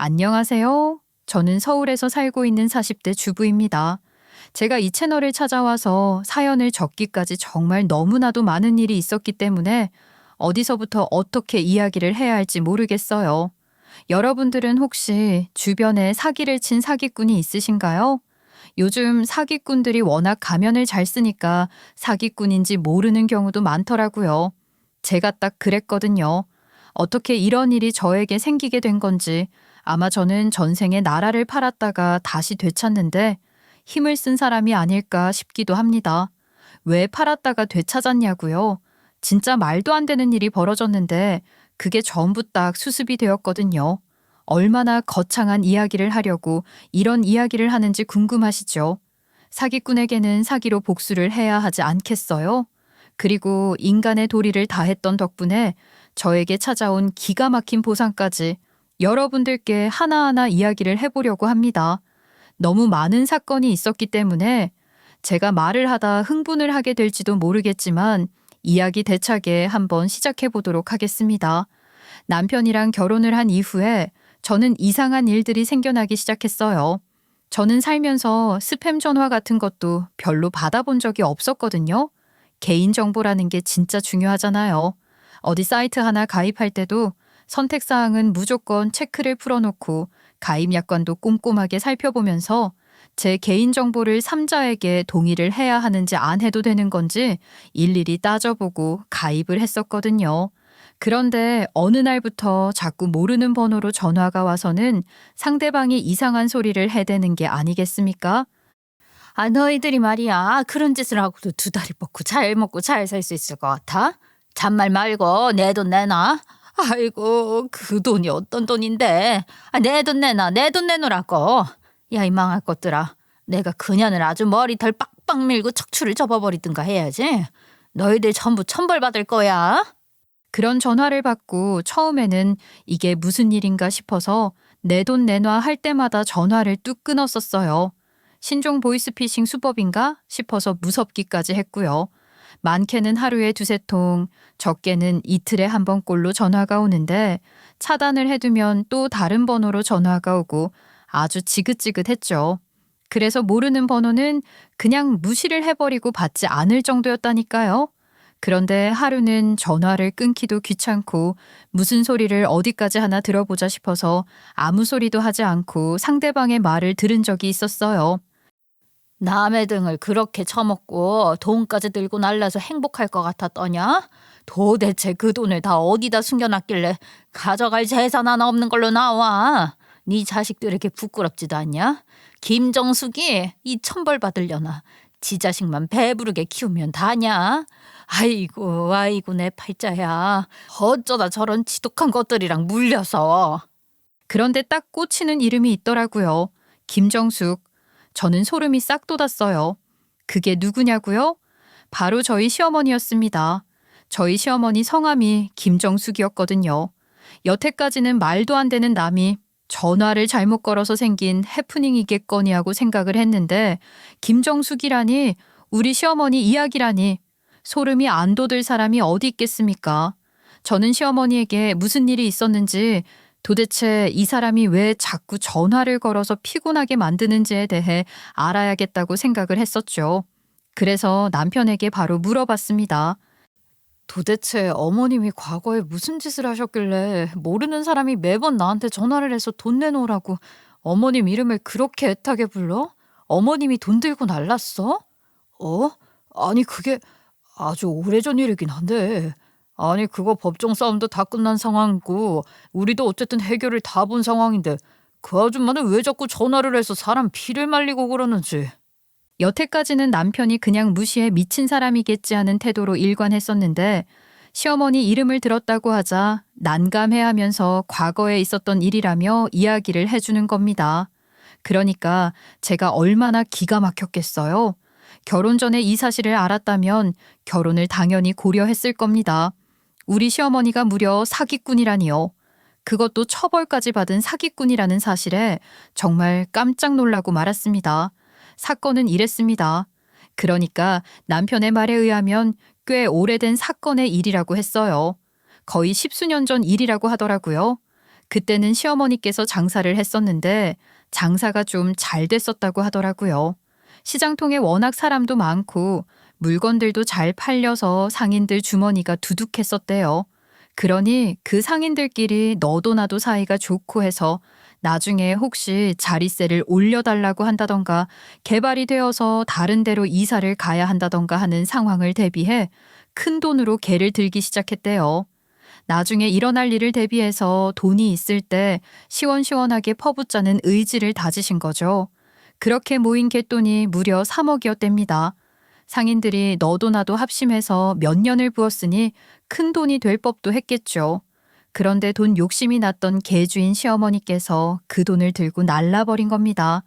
안녕하세요. 저는 서울에서 살고 있는 40대 주부입니다. 제가 이 채널을 찾아와서 사연을 적기까지 정말 너무나도 많은 일이 있었기 때문에 어디서부터 어떻게 이야기를 해야 할지 모르겠어요. 여러분들은 혹시 주변에 사기를 친 사기꾼이 있으신가요? 요즘 사기꾼들이 워낙 가면을 잘 쓰니까 사기꾼인지 모르는 경우도 많더라고요. 제가 딱 그랬거든요. 어떻게 이런 일이 저에게 생기게 된 건지 아마 저는 전생에 나라를 팔았다가 다시 되찾는데 힘을 쓴 사람이 아닐까 싶기도 합니다. 왜 팔았다가 되찾았냐고요? 진짜 말도 안 되는 일이 벌어졌는데 그게 전부 딱 수습이 되었거든요. 얼마나 거창한 이야기를 하려고 이런 이야기를 하는지 궁금하시죠? 사기꾼에게는 사기로 복수를 해야 하지 않겠어요? 그리고 인간의 도리를 다했던 덕분에 저에게 찾아온 기가 막힌 보상까지 여러분들께 하나하나 이야기를 해보려고 합니다. 너무 많은 사건이 있었기 때문에 제가 말을 하다 흥분을 하게 될지도 모르겠지만 이야기 대차게 한번 시작해 보도록 하겠습니다. 남편이랑 결혼을 한 이후에 저는 이상한 일들이 생겨나기 시작했어요. 저는 살면서 스팸 전화 같은 것도 별로 받아본 적이 없었거든요. 개인정보라는 게 진짜 중요하잖아요. 어디 사이트 하나 가입할 때도 선택사항은 무조건 체크를 풀어놓고 가입 약관도 꼼꼼하게 살펴보면서 제 개인정보를 3자에게 동의를 해야 하는지 안 해도 되는 건지 일일이 따져보고 가입을 했었거든요. 그런데 어느 날부터 자꾸 모르는 번호로 전화가 와서는 상대방이 이상한 소리를 해대는 게 아니겠습니까? 아, 너희들이 말이야. 그런 짓을 하고도 두 다리 뻗고 잘 먹고 잘 살 수 있을 것 같아? 잔말 말고 내 돈 내놔. 아이고, 그 돈이 어떤 돈인데. 아, 내 돈 내놔. 내 돈 내놓으라고. 야, 이 망할 것들아. 내가 그년을 아주 머리털 빡빡 밀고 척추를 접어버리든가 해야지. 너희들 전부 천벌 받을 거야. 그런 전화를 받고 처음에는 이게 무슨 일인가 싶어서 내 돈 내놔 할 때마다 전화를 뚝 끊었었어요. 신종 보이스피싱 수법인가 싶어서 무섭기까지 했고요. 많게는 하루에 두세 통, 적게는 이틀에 한 번꼴로 전화가 오는데 차단을 해두면 또 다른 번호로 전화가 오고 아주 지긋지긋했죠. 그래서 모르는 번호는 그냥 무시를 해버리고 받지 않을 정도였다니까요. 그런데 하루는 전화를 끊기도 귀찮고 무슨 소리를 어디까지 하나 들어보자 싶어서 아무 소리도 하지 않고 상대방의 말을 들은 적이 있었어요. 남의 등을 그렇게 쳐먹고 돈까지 들고 날라서 행복할 것 같았더냐? 도대체 그 돈을 다 어디다 숨겨놨길래 가져갈 재산 하나 없는 걸로 나와? 네 자식들에게 부끄럽지도 않냐? 김정숙이 이 천벌 받으려나? 지 자식만 배부르게 키우면 다냐? 아이고 아이고 내 팔자야. 어쩌다 저런 지독한 것들이랑 물려서. 그런데 딱 꽂히는 이름이 있더라고요. 김정숙. 저는 소름이 싹 돋았어요. 그게 누구냐고요? 바로 저희 시어머니였습니다. 저희 시어머니 성함이 김정숙이었거든요. 여태까지는 말도 안 되는 남이 전화를 잘못 걸어서 생긴 해프닝이겠거니 하고 생각을 했는데 김정숙이라니 우리 시어머니 이야기라니 소름이 안 돋을 사람이 어디 있겠습니까? 저는 시어머니에게 무슨 일이 있었는지 도대체 이 사람이 왜 자꾸 전화를 걸어서 피곤하게 만드는지에 대해 알아야겠다고 생각을 했었죠. 그래서 남편에게 바로 물어봤습니다. 도대체 어머님이 과거에 무슨 짓을 하셨길래 모르는 사람이 매번 나한테 전화를 해서 돈 내놓으라고 어머님 이름을 그렇게 애타게 불러? 어머님이 돈 들고 날랐어? 어? 아니 그게 아주 오래전 일이긴 한데 아니 그거 법정 싸움도 다 끝난 상황이고 우리도 어쨌든 해결을 다 본 상황인데 그 아줌마는 왜 자꾸 전화를 해서 사람 피를 말리고 그러는지. 여태까지는 남편이 그냥 무시해 미친 사람이겠지 하는 태도로 일관했었는데 시어머니 이름을 들었다고 하자 난감해하면서 과거에 있었던 일이라며 이야기를 해주는 겁니다. 그러니까 제가 얼마나 기가 막혔겠어요. 결혼 전에 이 사실을 알았다면 결혼을 당연히 고려했을 겁니다. 우리 시어머니가 무려 사기꾼이라니요. 그것도 처벌까지 받은 사기꾼이라는 사실에 정말 깜짝 놀라고 말았습니다. 사건은 이랬습니다. 그러니까 남편의 말에 의하면 꽤 오래된 사건의 일이라고 했어요. 거의 10수년 전 일이라고 하더라고요. 그때는 시어머니께서 장사를 했었는데 장사가 좀 잘 됐었다고 하더라고요. 시장통에 워낙 사람도 많고 물건들도 잘 팔려서 상인들 주머니가 두둑했었대요. 그러니 그 상인들끼리 너도 나도 사이가 좋고 해서 나중에 혹시 자리세를 올려달라고 한다던가 개발이 되어서 다른 데로 이사를 가야 한다던가 하는 상황을 대비해 큰 돈으로 개를 들기 시작했대요. 나중에 일어날 일을 대비해서 돈이 있을 때 시원시원하게 퍼붓자는 의지를 다지신 거죠. 그렇게 모인 갯돈이 무려 3억이었답니다. 상인들이 너도 나도 합심해서 몇 년을 부었으니 큰 돈이 될 법도 했겠죠. 그런데 돈 욕심이 났던 개주인 시어머니께서 그 돈을 들고 날라버린 겁니다.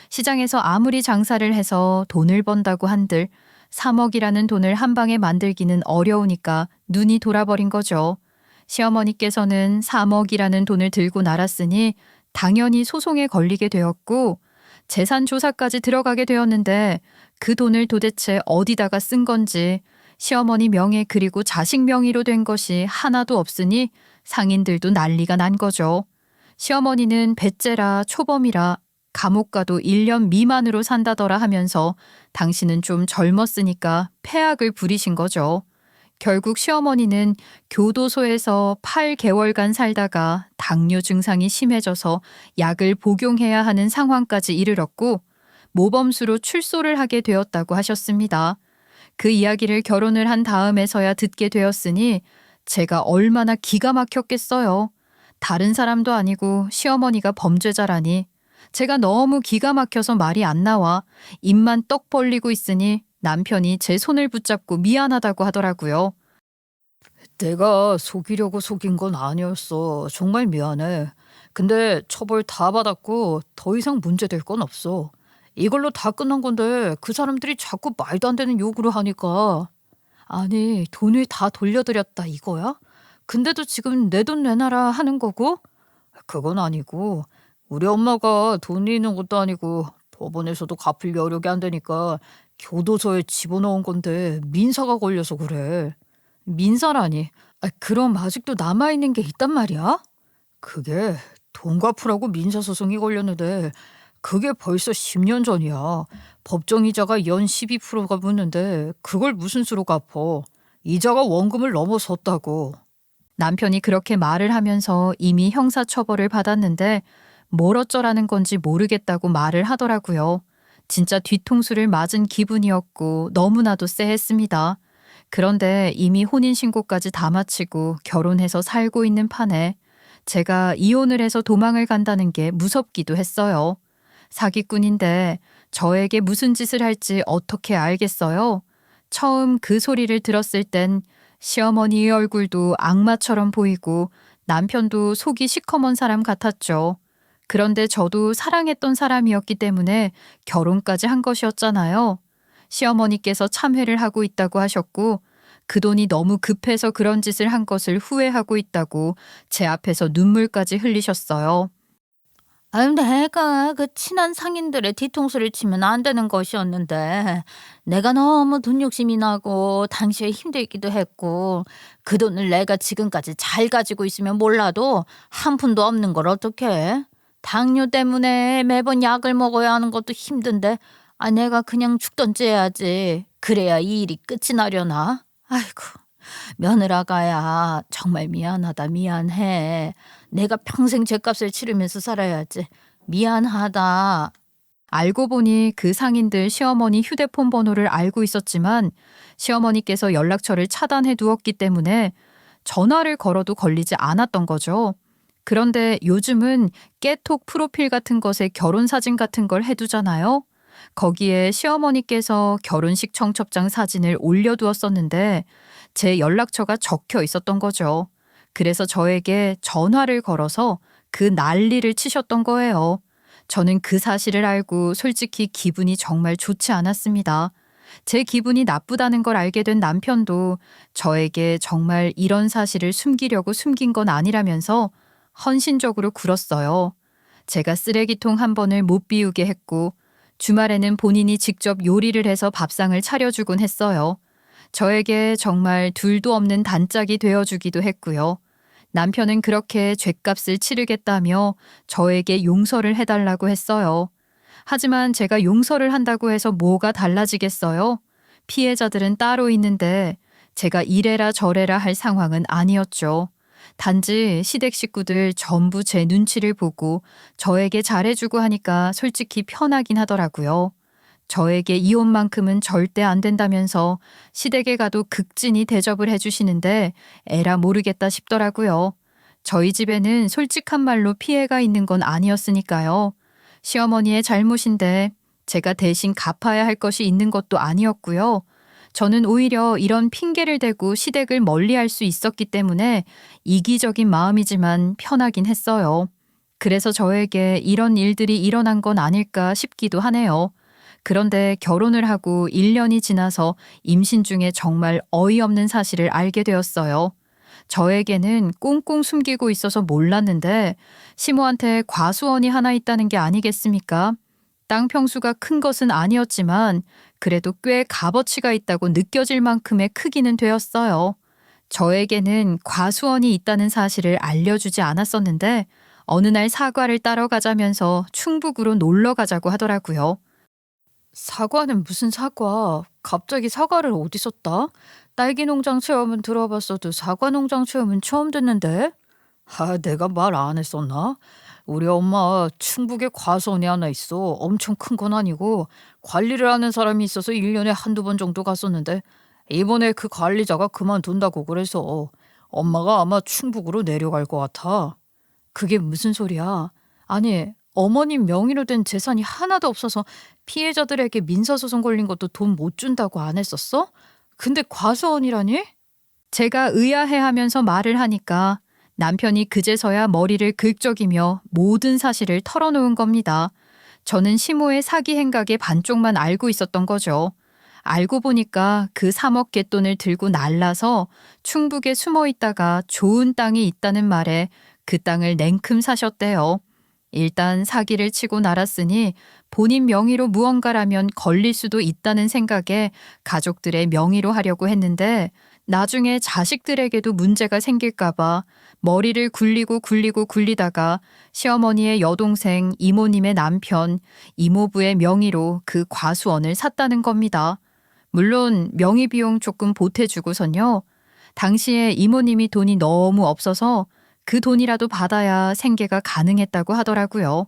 시장에서 아무리 장사를 해서 돈을 번다고 한들 3억이라는 돈을 한 방에 만들기는 어려우니까 눈이 돌아버린 거죠. 시어머니께서는 3억이라는 돈을 들고 날았으니 당연히 소송에 걸리게 되었고 재산 조사까지 들어가게 되었는데 그 돈을 도대체 어디다가 쓴 건지 시어머니 명의 그리고 자식 명의로 된 것이 하나도 없으니 상인들도 난리가 난 거죠. 시어머니는 배째라 초범이라 감옥 가도 1년 미만으로 산다더라 하면서 당신은 좀 젊었으니까 폐악을 부리신 거죠. 결국 시어머니는 교도소에서 8개월간 살다가 당뇨 증상이 심해져서 약을 복용해야 하는 상황까지 이르렀고 모범수로 출소를 하게 되었다고 하셨습니다. 그 이야기를 결혼을 한 다음에서야 듣게 되었으니 제가 얼마나 기가 막혔겠어요. 다른 사람도 아니고 시어머니가 범죄자라니 제가 너무 기가 막혀서 말이 안 나와 입만 떡 벌리고 있으니 남편이 제 손을 붙잡고 미안하다고 하더라고요. 내가 속이려고 속인 건 아니었어. 정말 미안해. 근데 처벌 다 받았고 더 이상 문제될 건 없어. 이걸로 다 끝난 건데 그 사람들이 자꾸 말도 안 되는 요구를 하니까. 아니, 돈을 다 돌려드렸다 이거야? 근데도 지금 내 돈 내놔라 하는 거고? 그건 아니고 우리 엄마가 돈이 있는 것도 아니고 법원에서도 갚을 여력이 안 되니까 교도소에 집어넣은 건데 민사가 걸려서 그래. 민사라니. 그럼 아직도 남아있는 게 있단 말이야? 그게 돈 갚으라고 민사소송이 걸렸는데 그게 벌써 10년 전이야. 법정이자가 연 12%가 붙는데 그걸 무슨 수로 갚어. 이자가 원금을 넘어섰다고. 남편이 그렇게 말을 하면서 이미 형사처벌을 받았는데 뭘 어쩌라는 건지 모르겠다고 말을 하더라고요. 진짜 뒤통수를 맞은 기분이었고 너무나도 쎄했습니다. 그런데 이미 혼인신고까지 다 마치고 결혼해서 살고 있는 판에 제가 이혼을 해서 도망을 간다는 게 무섭기도 했어요. 사기꾼인데 저에게 무슨 짓을 할지 어떻게 알겠어요? 처음 그 소리를 들었을 땐 시어머니의 얼굴도 악마처럼 보이고 남편도 속이 시커먼 사람 같았죠. 그런데 저도 사랑했던 사람이었기 때문에 결혼까지 한 것이었잖아요. 시어머니께서 참회를 하고 있다고 하셨고 그 돈이 너무 급해서 그런 짓을 한 것을 후회하고 있다고 제 앞에서 눈물까지 흘리셨어요. 내가 그 친한 상인들의 뒤통수를 치면 안 되는 것이었는데 내가 너무 돈 욕심이 나고 당시에 힘들기도 했고 그 돈을 내가 지금까지 잘 가지고 있으면 몰라도 한 푼도 없는 걸 어떡해. 당뇨 때문에 매번 약을 먹어야 하는 것도 힘든데 내가 그냥 죽던지 해야지. 그래야 이 일이 끝이 나려나. 아이고, 며느라가야 정말 미안하다 미안해. 내가 평생 죗값을 치르면서 살아야지. 미안하다. 알고 보니 그 상인들 시어머니 휴대폰 번호를 알고 있었지만 시어머니께서 연락처를 차단해 두었기 때문에 전화를 걸어도 걸리지 않았던 거죠. 그런데 요즘은 깨톡 프로필 같은 것에 결혼 사진 같은 걸 해두잖아요. 거기에 시어머니께서 결혼식 청첩장 사진을 올려두었었는데 제 연락처가 적혀 있었던 거죠. 그래서 저에게 전화를 걸어서 그 난리를 치셨던 거예요. 저는 그 사실을 알고 솔직히 기분이 정말 좋지 않았습니다. 제 기분이 나쁘다는 걸 알게 된 남편도 저에게 정말 이런 사실을 숨기려고 숨긴 건 아니라면서 헌신적으로 굴었어요. 제가 쓰레기통 한 번을 못 비우게 했고 주말에는 본인이 직접 요리를 해서 밥상을 차려주곤 했어요. 저에게 정말 둘도 없는 단짝이 되어주기도 했고요. 남편은 그렇게 죗값을 치르겠다며 저에게 용서를 해달라고 했어요. 하지만 제가 용서를 한다고 해서 뭐가 달라지겠어요? 피해자들은 따로 있는데 제가 이래라 저래라 할 상황은 아니었죠. 단지 시댁 식구들 전부 제 눈치를 보고 저에게 잘해주고 하니까 솔직히 편하긴 하더라고요. 저에게 이혼만큼은 절대 안 된다면서 시댁에 가도 극진히 대접을 해주시는데 에라 모르겠다 싶더라고요. 저희 집에는 솔직한 말로 피해가 있는 건 아니었으니까요. 시어머니의 잘못인데 제가 대신 갚아야 할 것이 있는 것도 아니었고요. 저는 오히려 이런 핑계를 대고 시댁을 멀리할 수 있었기 때문에 이기적인 마음이지만 편하긴 했어요. 그래서 저에게 이런 일들이 일어난 건 아닐까 싶기도 하네요. 그런데 결혼을 하고 1년이 지나서 임신 중에 정말 어이없는 사실을 알게 되었어요. 저에게는 꽁꽁 숨기고 있어서 몰랐는데 시모한테 과수원이 하나 있다는 게 아니겠습니까? 땅 평수가 큰 것은 아니었지만 그래도 꽤 값어치가 있다고 느껴질 만큼의 크기는 되었어요. 저에게는 과수원이 있다는 사실을 알려주지 않았었는데 어느 날 사과를 따러 가자면서 충북으로 놀러 가자고 하더라고요. 사과는 무슨 사과? 갑자기 사과를 어디서 따? 딸기 농장 체험은 들어봤어도 사과 농장 체험은 처음 듣는데? 내가 말 안 했었나? 우리 엄마 충북에 과수원이 하나 있어. 엄청 큰 건 아니고 관리를 하는 사람이 있어서 1년에 한두 번 정도 갔었는데 이번에 그 관리자가 그만둔다고 그래서 엄마가 아마 충북으로 내려갈 것 같아. 그게 무슨 소리야? 아니, 어머님 명의로 된 재산이 하나도 없어서 피해자들에게 민사소송 걸린 것도 돈 못 준다고 안 했었어? 근데 과수원이라니? 제가 의아해하면서 말을 하니까 남편이 그제서야 머리를 긁적이며 모든 사실을 털어놓은 겁니다. 저는 시모의 사기 행각의 반쪽만 알고 있었던 거죠. 알고 보니까 그 3억 갯돈을 들고 날라서 충북에 숨어 있다가 좋은 땅이 있다는 말에 그 땅을 냉큼 사셨대요. 일단 사기를 치고 날았으니 본인 명의로 무언가라면 걸릴 수도 있다는 생각에 가족들의 명의로 하려고 했는데 나중에 자식들에게도 문제가 생길까봐 머리를 굴리고 굴리다가 시어머니의 여동생, 이모님의 남편, 이모부의 명의로 그 과수원을 샀다는 겁니다. 물론 명의 비용 조금 보태주고선요. 당시에 이모님이 돈이 너무 없어서 그 돈이라도 받아야 생계가 가능했다고 하더라고요.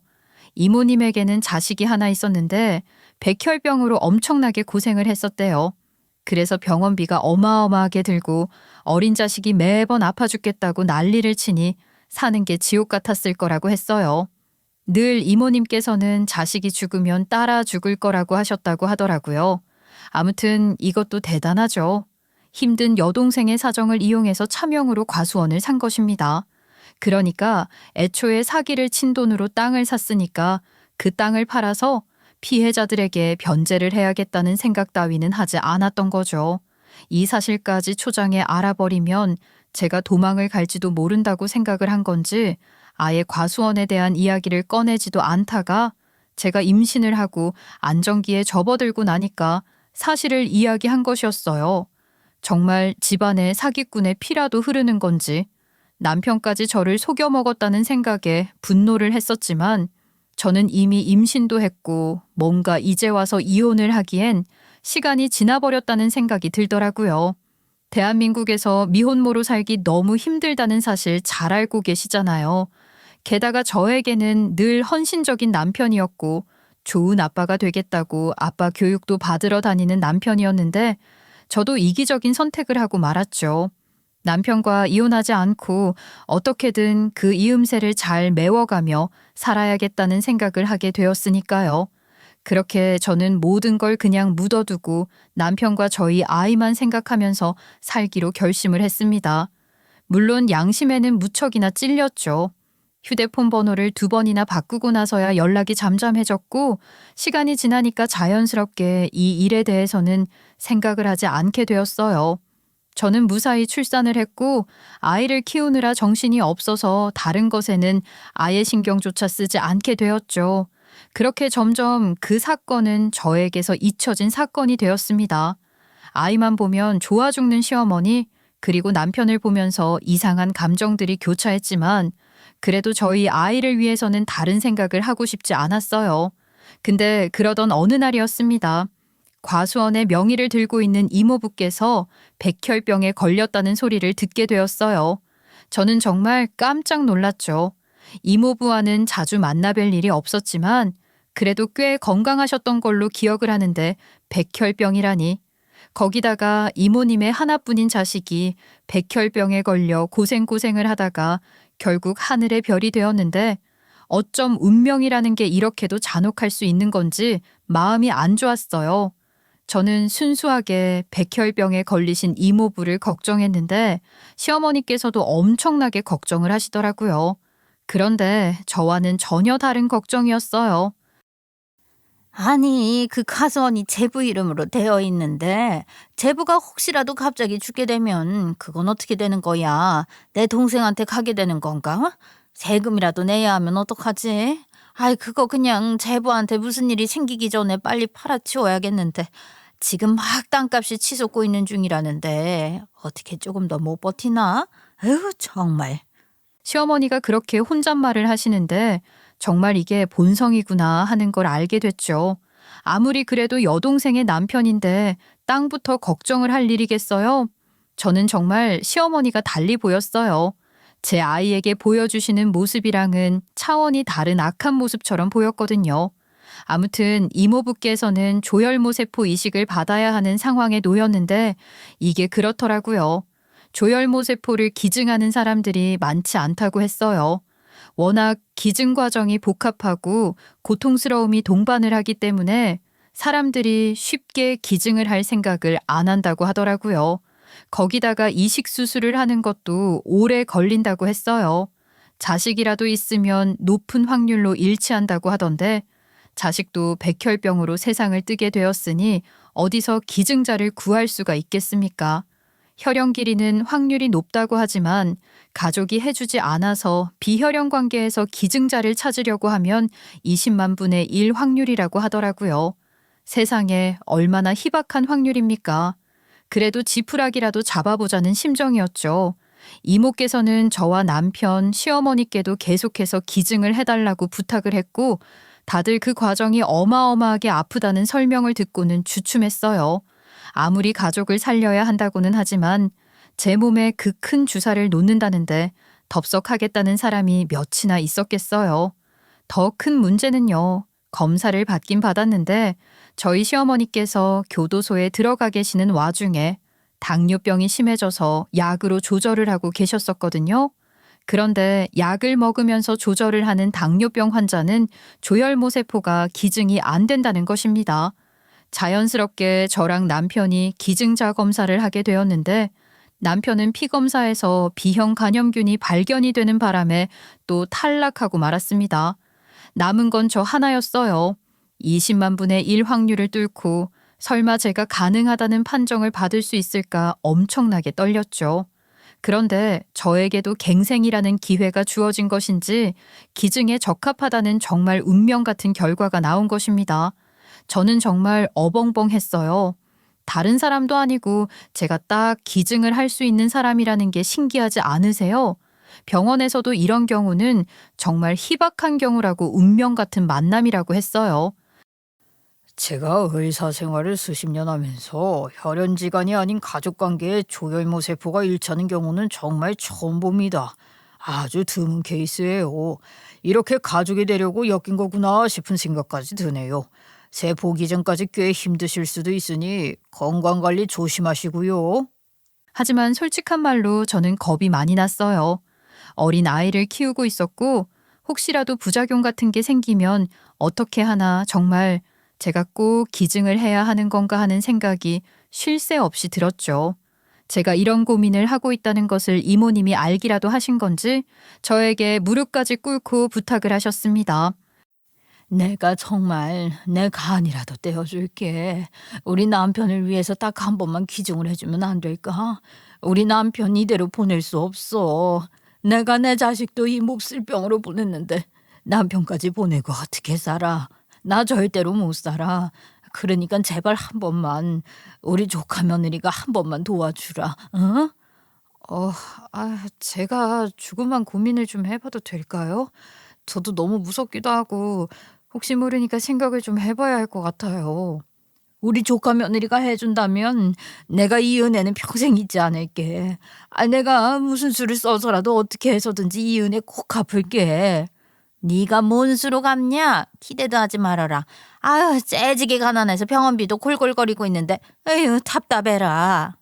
이모님에게는 자식이 하나 있었는데 백혈병으로 엄청나게 고생을 했었대요. 그래서 병원비가 어마어마하게 들고 어린 자식이 매번 아파 죽겠다고 난리를 치니 사는 게 지옥 같았을 거라고 했어요. 늘 이모님께서는 자식이 죽으면 따라 죽을 거라고 하셨다고 하더라고요. 아무튼 이것도 대단하죠. 힘든 여동생의 사정을 이용해서 차명으로 과수원을 산 것입니다. 그러니까 애초에 사기를 친 돈으로 땅을 샀으니까 그 땅을 팔아서 피해자들에게 변제를 해야겠다는 생각 따위는 하지 않았던 거죠. 이 사실까지 초장에 알아버리면 제가 도망을 갈지도 모른다고 생각을 한 건지 아예 과수원에 대한 이야기를 꺼내지도 않다가 제가 임신을 하고 안정기에 접어들고 나니까 사실을 이야기한 것이었어요. 정말 집안에 사기꾼의 피라도 흐르는 건지 남편까지 저를 속여 먹었다는 생각에 분노를 했었지만 저는 이미 임신도 했고 뭔가 이제 와서 이혼을 하기엔 시간이 지나버렸다는 생각이 들더라고요. 대한민국에서 미혼모로 살기 너무 힘들다는 사실 잘 알고 계시잖아요. 게다가 저에게는 늘 헌신적인 남편이었고 좋은 아빠가 되겠다고 아빠 교육도 받으러 다니는 남편이었는데 저도 이기적인 선택을 하고 말았죠. 남편과 이혼하지 않고 어떻게든 그 이음새를 잘 메워가며 살아야겠다는 생각을 하게 되었으니까요. 그렇게 저는 모든 걸 그냥 묻어두고 남편과 저희 아이만 생각하면서 살기로 결심을 했습니다. 물론 양심에는 무척이나 찔렸죠. 휴대폰 번호를 2번이나 바꾸고 나서야 연락이 잠잠해졌고 시간이 지나니까 자연스럽게 이 일에 대해서는 생각을 하지 않게 되었어요. 저는 무사히 출산을 했고 아이를 키우느라 정신이 없어서 다른 것에는 아예 신경조차 쓰지 않게 되었죠. 그렇게 점점 그 사건은 저에게서 잊혀진 사건이 되었습니다. 아이만 보면 좋아 죽는 시어머니, 그리고 남편을 보면서 이상한 감정들이 교차했지만 그래도 저희 아이를 위해서는 다른 생각을 하고 싶지 않았어요. 근데 그러던 어느 날이었습니다. 과수원의 명의를 들고 있는 이모부께서 백혈병에 걸렸다는 소리를 듣게 되었어요. 저는 정말 깜짝 놀랐죠. 이모부와는 자주 만나뵐 일이 없었지만 그래도 꽤 건강하셨던 걸로 기억을 하는데 백혈병이라니. 거기다가 이모님의 하나뿐인 자식이 백혈병에 걸려 고생고생을 하다가 결국 하늘의 별이 되었는데 어쩜 운명이라는 게 이렇게도 잔혹할 수 있는 건지 마음이 안 좋았어요. 저는 순수하게 백혈병에 걸리신 이모부를 걱정했는데 시어머니께서도 엄청나게 걱정을 하시더라고요. 그런데 저와는 전혀 다른 걱정이었어요. 아니, 그 가수원이 제부 이름으로 되어 있는데 제부가 혹시라도 갑자기 죽게 되면 그건 어떻게 되는 거야? 내 동생한테 가게 되는 건가? 세금이라도 내야 하면 어떡하지? 아이, 그거 그냥 제부한테 무슨 일이 생기기 전에 빨리 팔아치워야겠는데 지금 막 땅값이 치솟고 있는 중이라는데 어떻게 조금 더 못 버티나? 에휴, 정말. 시어머니가 그렇게 혼잣말을 하시는데 정말 이게 본성이구나 하는 걸 알게 됐죠. 아무리 그래도 여동생의 남편인데 땅부터 걱정을 할 일이겠어요? 저는 정말 시어머니가 달리 보였어요. 제 아이에게 보여주시는 모습이랑은 차원이 다른 악한 모습처럼 보였거든요. 아무튼 이모부께서는 조혈모 세포 이식을 받아야 하는 상황에 놓였는데 이게 그렇더라고요. 조혈모 세포를 기증하는 사람들이 많지 않다고 했어요. 워낙 기증 과정이 복잡하고 고통스러움이 동반을 하기 때문에 사람들이 쉽게 기증을 할 생각을 안 한다고 하더라고요. 거기다가 이식 수술을 하는 것도 오래 걸린다고 했어요. 자식이라도 있으면 높은 확률로 일치한다고 하던데 자식도 백혈병으로 세상을 뜨게 되었으니 어디서 기증자를 구할 수가 있겠습니까? 혈연 길이는 확률이 높다고 하지만 가족이 해주지 않아서 비혈연 관계에서 기증자를 찾으려고 하면 20만 분의 1 확률이라고 하더라고요. 세상에 얼마나 희박한 확률입니까? 그래도 지푸라기라도 잡아보자는 심정이었죠. 이모께서는 저와 남편, 시어머니께도 계속해서 기증을 해달라고 부탁을 했고 다들 그 과정이 어마어마하게 아프다는 설명을 듣고는 주춤했어요. 아무리 가족을 살려야 한다고는 하지만 제 몸에 그 큰 주사를 놓는다는데 덥석하겠다는 사람이 몇이나 있었겠어요. 더 큰 문제는요. 검사를 받긴 받았는데 저희 시어머니께서 교도소에 들어가 계시는 와중에 당뇨병이 심해져서 약으로 조절을 하고 계셨었거든요. 그런데 약을 먹으면서 조절을 하는 당뇨병 환자는 조혈모 세포가 기증이 안 된다는 것입니다. 자연스럽게 저랑 남편이 기증자 검사를 하게 되었는데 남편은 피검사에서 B형 간염균이 발견이 되는 바람에 또 탈락하고 말았습니다. 남은 건 저 하나였어요. 20만 분의 1 확률을 뚫고 설마 제가 가능하다는 판정을 받을 수 있을까 엄청나게 떨렸죠. 그런데 저에게도 갱생이라는 기회가 주어진 것인지 기증에 적합하다는 정말 운명 같은 결과가 나온 것입니다. 저는 정말 어벙벙했어요. 다른 사람도 아니고 제가 딱 기증을 할 수 있는 사람이라는 게 신기하지 않으세요? 병원에서도 이런 경우는 정말 희박한 경우라고 운명 같은 만남이라고 했어요. 제가 의사 생활을 수십 년 하면서 혈연지간이 아닌 가족관계에 조혈모 세포가 일치하는 경우는 정말 처음 봅니다. 아주 드문 케이스예요. 이렇게 가족이 되려고 엮인 거구나 싶은 생각까지 드네요. 세포 기증까지 꽤 힘드실 수도 있으니 건강관리 조심하시고요. 하지만 솔직한 말로 저는 겁이 많이 났어요. 어린 아이를 키우고 있었고 혹시라도 부작용 같은 게 생기면 어떻게 하나 정말 제가 꼭 기증을 해야 하는 건가 하는 생각이 쉴 새 없이 들었죠. 제가 이런 고민을 하고 있다는 것을 이모님이 알기라도 하신 건지 저에게 무릎까지 꿇고 부탁을 하셨습니다. 내가 정말 내 간이라도 떼어줄게. 우리 남편을 위해서 딱 한 번만 기증을 해주면 안 될까? 우리 남편 이대로 보낼 수 없어. 내가 내 자식도 이 몹쓸 병으로 보냈는데 남편까지 보내고 어떻게 살아? 나 절대로 못 살아. 그러니까 제발 한 번만 우리 조카 며느리가 한 번만 도와주라. 어? 어, 제가 조금만 고민을 좀 해봐도 될까요? 저도 너무 무섭기도 하고, 혹시 모르니까 생각을 좀 해봐야 할 것 같아요. 우리 조카 며느리가 해준다면 내가 이 은혜는 평생 잊지 않을게. 내가 무슨 수를 써서라도 어떻게 해서든지 이 은혜 꼭 갚을게. 네가 뭔 수로 갚냐? 기대도 하지 말아라. 아유, 째지게 가난해서 병원비도 골골거리고 있는데, 에휴, 답답해라.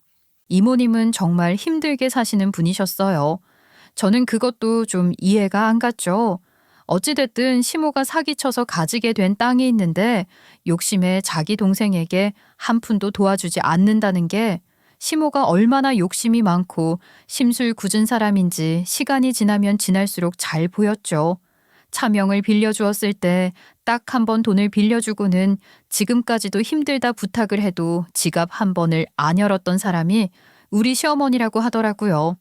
이모님은 정말 힘들게 사시는 분이셨어요. 저는 그것도 좀 이해가 안 갔죠. 어찌됐든 시모가 사기쳐서 가지게 된 땅이 있는데 욕심에 자기 동생에게 한 푼도 도와주지 않는다는 게 시모가 얼마나 욕심이 많고 심술 굳은 사람인지 시간이 지나면 지날수록 잘 보였죠. 차명을 빌려주었을 때 딱 한 번 돈을 빌려주고는 지금까지도 힘들다 부탁을 해도 지갑 한 번을 안 열었던 사람이 우리 시어머니라고 하더라고요.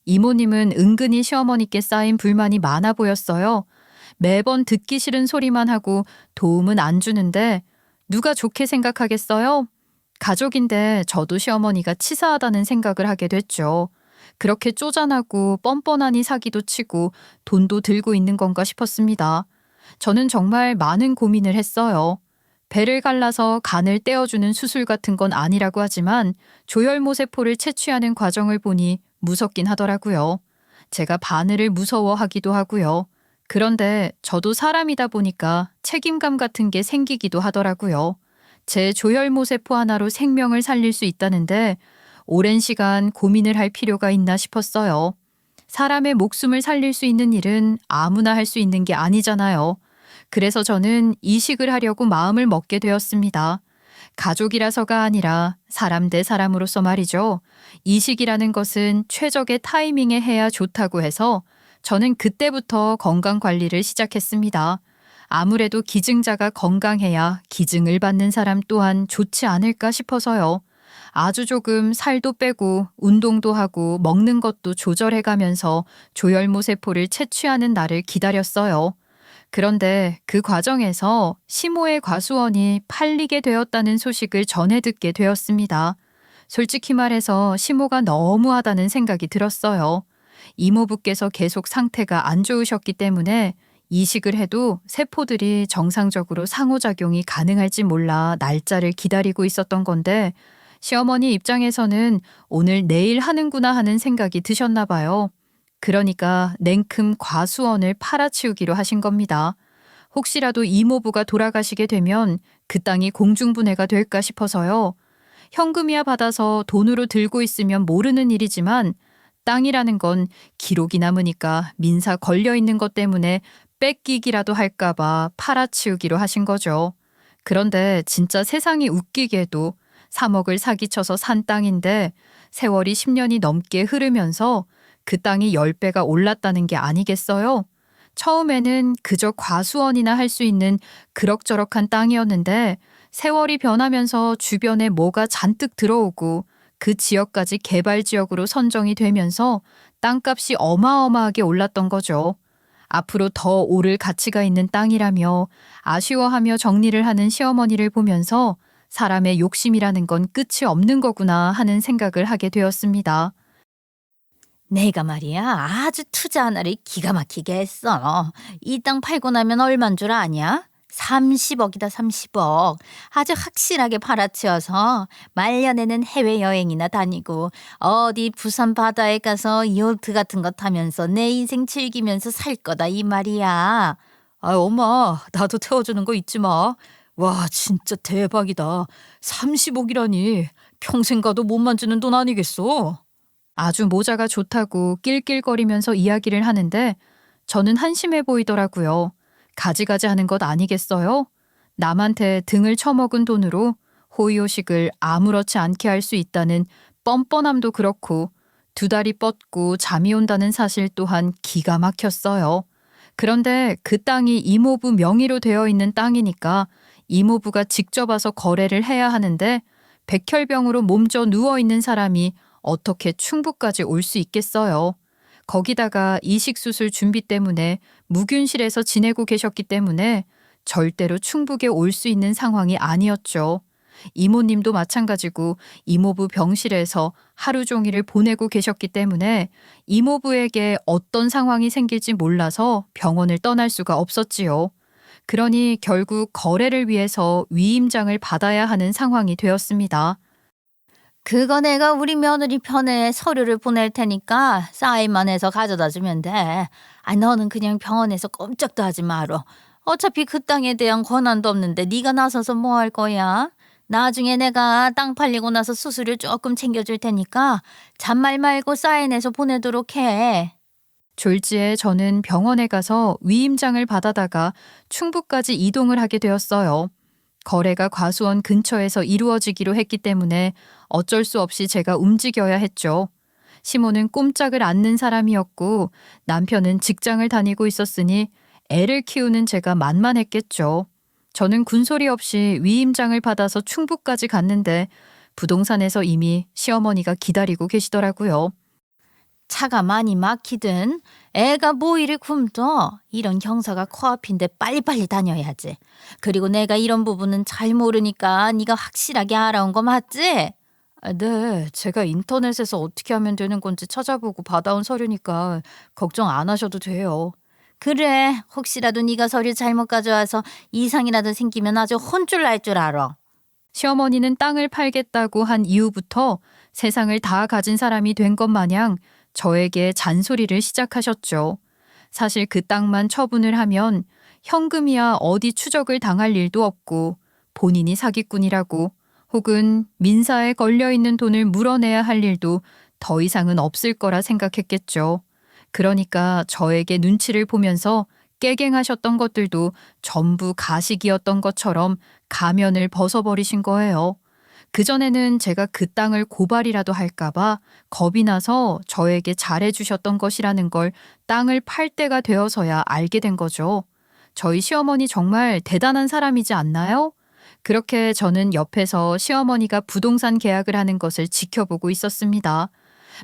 이모님은 은근히 시어머니께 쌓인 불만이 많아 보였어요. 매번 듣기 싫은 소리만 하고 도움은 안 주는데 누가 좋게 생각하겠어요? 가족인데 저도 시어머니가 치사하다는 생각을 하게 됐죠. 그렇게 쪼잔하고 뻔뻔하니 사기도 치고 돈도 들고 있는 건가 싶었습니다. 저는 정말 많은 고민을 했어요. 배를 갈라서 간을 떼어주는 수술 같은 건 아니라고 하지만 조혈모세포를 채취하는 과정을 보니 무섭긴 하더라고요. 제가 바늘을 무서워하기도 하고요. 그런데 저도 사람이다 보니까 책임감 같은 게 생기기도 하더라고요. 제 조혈모세포 하나로 생명을 살릴 수 있다는데 오랜 시간 고민을 할 필요가 있나 싶었어요. 사람의 목숨을 살릴 수 있는 일은 아무나 할 수 있는 게 아니잖아요. 그래서 저는 이식을 하려고 마음을 먹게 되었습니다. 가족이라서가 아니라 사람 대 사람으로서 말이죠. 이식이라는 것은 최적의 타이밍에 해야 좋다고 해서 저는 그때부터 건강 관리를 시작했습니다. 아무래도 기증자가 건강해야 기증을 받는 사람 또한 좋지 않을까 싶어서요. 아주 조금 살도 빼고 운동도 하고 먹는 것도 조절해 가면서 조혈모세포를 채취하는 날을 기다렸어요. 그런데 그 과정에서 시모의 과수원이 팔리게 되었다는 소식을 전해 듣게 되었습니다. 솔직히 말해서 시모가 너무하다는 생각이 들었어요. 이모부께서 계속 상태가 안 좋으셨기 때문에 이식을 해도 세포들이 정상적으로 상호작용이 가능할지 몰라 날짜를 기다리고 있었던 건데 시어머니 입장에서는 오늘 내일 하는구나 하는 생각이 드셨나 봐요. 그러니까 냉큼 과수원을 팔아치우기로 하신 겁니다. 혹시라도 이모부가 돌아가시게 되면 그 땅이 공중분해가 될까 싶어서요. 현금이야 받아서 돈으로 들고 있으면 모르는 일이지만 땅이라는 건 기록이 남으니까 민사 걸려 있는 것 때문에 뺏기기라도 할까봐 팔아치우기로 하신 거죠. 그런데 진짜 세상이 웃기게도 3억을 사기쳐서 산 땅인데 세월이 10년이 넘게 흐르면서 그 땅이 10배가 올랐다는 게 아니겠어요? 처음에는 그저 과수원이나 할 수 있는 그럭저럭한 땅이었는데 세월이 변하면서 주변에 뭐가 잔뜩 들어오고 그 지역까지 개발 지역으로 선정이 되면서 땅값이 어마어마하게 올랐던 거죠. 앞으로 더 오를 가치가 있는 땅이라며 아쉬워하며 정리를 하는 시어머니를 보면서 사람의 욕심이라는 건 끝이 없는 거구나 하는 생각을 하게 되었습니다. 내가 말이야, 아주 투자 하나를 기가 막히게 했어. 이 땅 팔고 나면 얼만 줄 아냐? 30억이다, 30억. 아주 확실하게 팔아치워서 말년에는 해외여행이나 다니고 어디 부산 바다에 가서 요트 같은 거 타면서 내 인생 즐기면서 살 거다 이 말이야. 엄마, 나도 태워주는 거 잊지 마. 와, 진짜 대박이다. 30억이라니 평생 가도 못 만지는 돈 아니겠어? 아주 모자가 좋다고 낄낄거리면서 이야기를 하는데 저는 한심해 보이더라고요. 가지가지 하는 것 아니겠어요? 남한테 등을 쳐먹은 돈으로 호의호식을 아무렇지 않게 할 수 있다는 뻔뻔함도 그렇고 두 다리 뻗고 잠이 온다는 사실 또한 기가 막혔어요. 그런데 그 땅이 이모부 명의로 되어 있는 땅이니까 이모부가 직접 와서 거래를 해야 하는데 백혈병으로 몸져 누워있는 사람이 어떻게 충북까지 올 수 있겠어요. 거기다가 이식수술 준비 때문에 무균실에서 지내고 계셨기 때문에 절대로 충북에 올 수 있는 상황이 아니었죠. 이모님도 마찬가지고 이모부 병실에서 하루 종일을 보내고 계셨기 때문에 이모부에게 어떤 상황이 생길지 몰라서 병원을 떠날 수가 없었지요. 그러니 결국 거래를 위해서 위임장을 받아야 하는 상황이 되었습니다. 그거 내가 우리 며느리 편에 서류를 보낼 테니까 사인만 해서 가져다 주면 돼. 아, 너는 그냥 병원에서 꼼짝도 하지 마라. 어차피 그 땅에 대한 권한도 없는데 네가 나서서 뭐 할 거야? 나중에 내가 땅 팔리고 나서 수수료 조금 챙겨줄 테니까 잔말 말고 사인해서 보내도록 해. 졸지에 저는 병원에 가서 위임장을 받아다가 충북까지 이동을 하게 되었어요. 거래가 과수원 근처에서 이루어지기로 했기 때문에 어쩔 수 없이 제가 움직여야 했죠. 시모는 꼼짝을 않는 사람이었고 남편은 직장을 다니고 있었으니 애를 키우는 제가 만만했겠죠. 저는 군소리 없이 위임장을 받아서 충북까지 갔는데 부동산에서 이미 시어머니가 기다리고 계시더라고요. 차가 많이 막히든 애가 모이를 굶도 이런 경사가 코앞인데 빨리빨리 다녀야지. 그리고 내가 이런 부분은 잘 모르니까 네가 확실하게 알아온 거 맞지? 아, 네, 제가 인터넷에서 어떻게 하면 되는 건지 찾아보고 받아온 서류니까 걱정 안 하셔도 돼요. 그래, 혹시라도 네가 서류 잘못 가져와서 이상이라도 생기면 아주 혼쭐 날 줄 알아. 시어머니는 땅을 팔겠다고 한 이후부터 세상을 다 가진 사람이 된 것 마냥 저에게 잔소리를 시작하셨죠. 사실 그 땅만 처분을 하면 현금이야 어디 추적을 당할 일도 없고 본인이 사기꾼이라고 혹은 민사에 걸려있는 돈을 물어내야 할 일도 더 이상은 없을 거라 생각했겠죠. 그러니까 저에게 눈치를 보면서 깨갱하셨던 것들도 전부 가식이었던 것처럼 가면을 벗어버리신 거예요. 그전에는 제가 그 땅을 고발이라도 할까봐 겁이 나서 저에게 잘해주셨던 것이라는 걸 땅을 팔 때가 되어서야 알게 된 거죠. 저희 시어머니 정말 대단한 사람이지 않나요? 그렇게 저는 옆에서 시어머니가 부동산 계약을 하는 것을 지켜보고 있었습니다.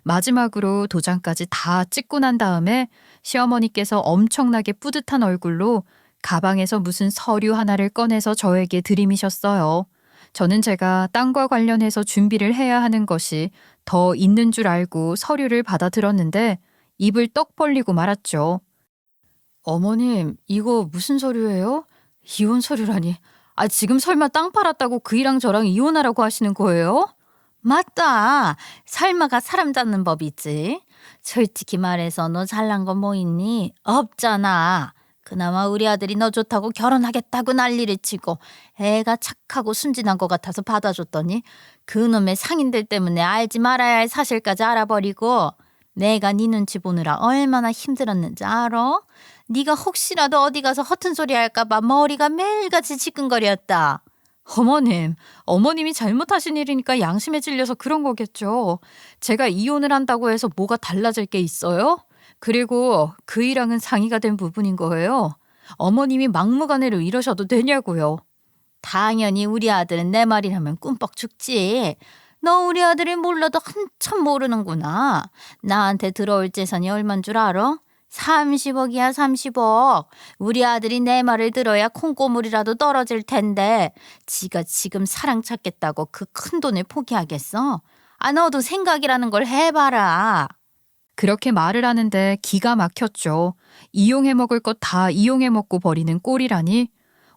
마지막으로 도장까지 다 찍고 난 다음에 시어머니께서 엄청나게 뿌듯한 얼굴로 가방에서 무슨 서류 하나를 꺼내서 저에게 들이미셨어요. 저는 제가 땅과 관련해서 준비를 해야 하는 것이 더 있는 줄 알고 서류를 받아 들었는데 입을 떡 벌리고 말았죠. 어머님, 이거 무슨 서류예요? 이혼 서류라니. 아, 지금 설마 땅 팔았다고 그이랑 저랑 이혼하라고 하시는 거예요? 맞다. 살마가 사람 잡는 법이지. 솔직히 말해서 너 잘난 거 뭐 있니? 없잖아. 그나마 우리 아들이 너 좋다고 결혼하겠다고 난리를 치고 애가 착하고 순진한 것 같아서 받아줬더니 그놈의 상인들 때문에 알지 말아야 할 사실까지 알아버리고 내가 네 눈치 보느라 얼마나 힘들었는지 알아? 네가 혹시라도 어디 가서 허튼 소리 할까 봐 머리가 매일같이 지끈거렸다. 어머님이 잘못하신 일이니까 양심에 찔려서 그런 거겠죠. 제가 이혼을 한다고 해서 뭐가 달라질 게 있어요? 그리고 그이랑은 상의가 된 부분인 거예요. 어머님이 막무가내로 이러셔도 되냐고요. 당연히 우리 아들은 내 말이라면 꿈뻑 죽지. 너 우리 아들을 몰라도 한참 모르는구나. 나한테 들어올 재산이 얼만 줄 알아? 30억이야 30억. 우리 아들이 내 말을 들어야 콩고물이라도 떨어질 텐데 지가 지금 사랑 찾겠다고 그 큰 돈을 포기하겠어? 아, 너도 생각이라는 걸 해봐라. 그렇게 말을 하는데 기가 막혔죠. 이용해 먹을 것 다 이용해 먹고 버리는 꼴이라니.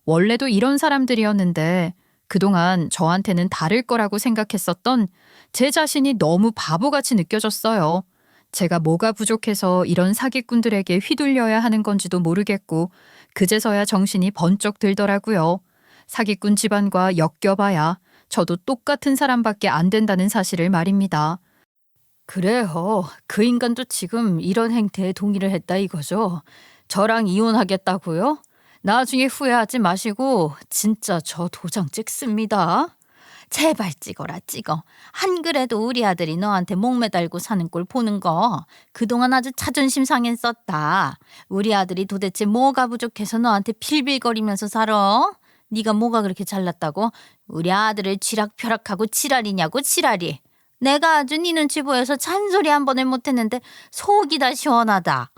원래도 이런 사람들이었는데 그동안 저한테는 다를 거라고 생각했었던 제 자신이 너무 바보같이 느껴졌어요. 제가 뭐가 부족해서 이런 사기꾼들에게 휘둘려야 하는 건지도 모르겠고 그제서야 정신이 번쩍 들더라고요. 사기꾼 집안과 엮여봐야 저도 똑같은 사람밖에 안 된다는 사실을 말입니다. 그래요. 그 인간도 지금 이런 행태에 동의를 했다 이거죠. 저랑 이혼하겠다고요? 나중에 후회하지 마시고 진짜 저 도장 찍습니다. 제발 찍어라 찍어. 한 그래도 우리 아들이 너한테 목매달고 사는 꼴 보는 거 그동안 아주 자존심 상했었다. 우리 아들이 도대체 뭐가 부족해서 너한테 빌빌거리면서 살아? 네가 뭐가 그렇게 잘났다고? 우리 아들을 쥐락펴락하고 지랄이냐고 지랄이. 내가 아주 네 눈치 보여서 잔소리 한 번을 못했는데 속이 다 시원하다.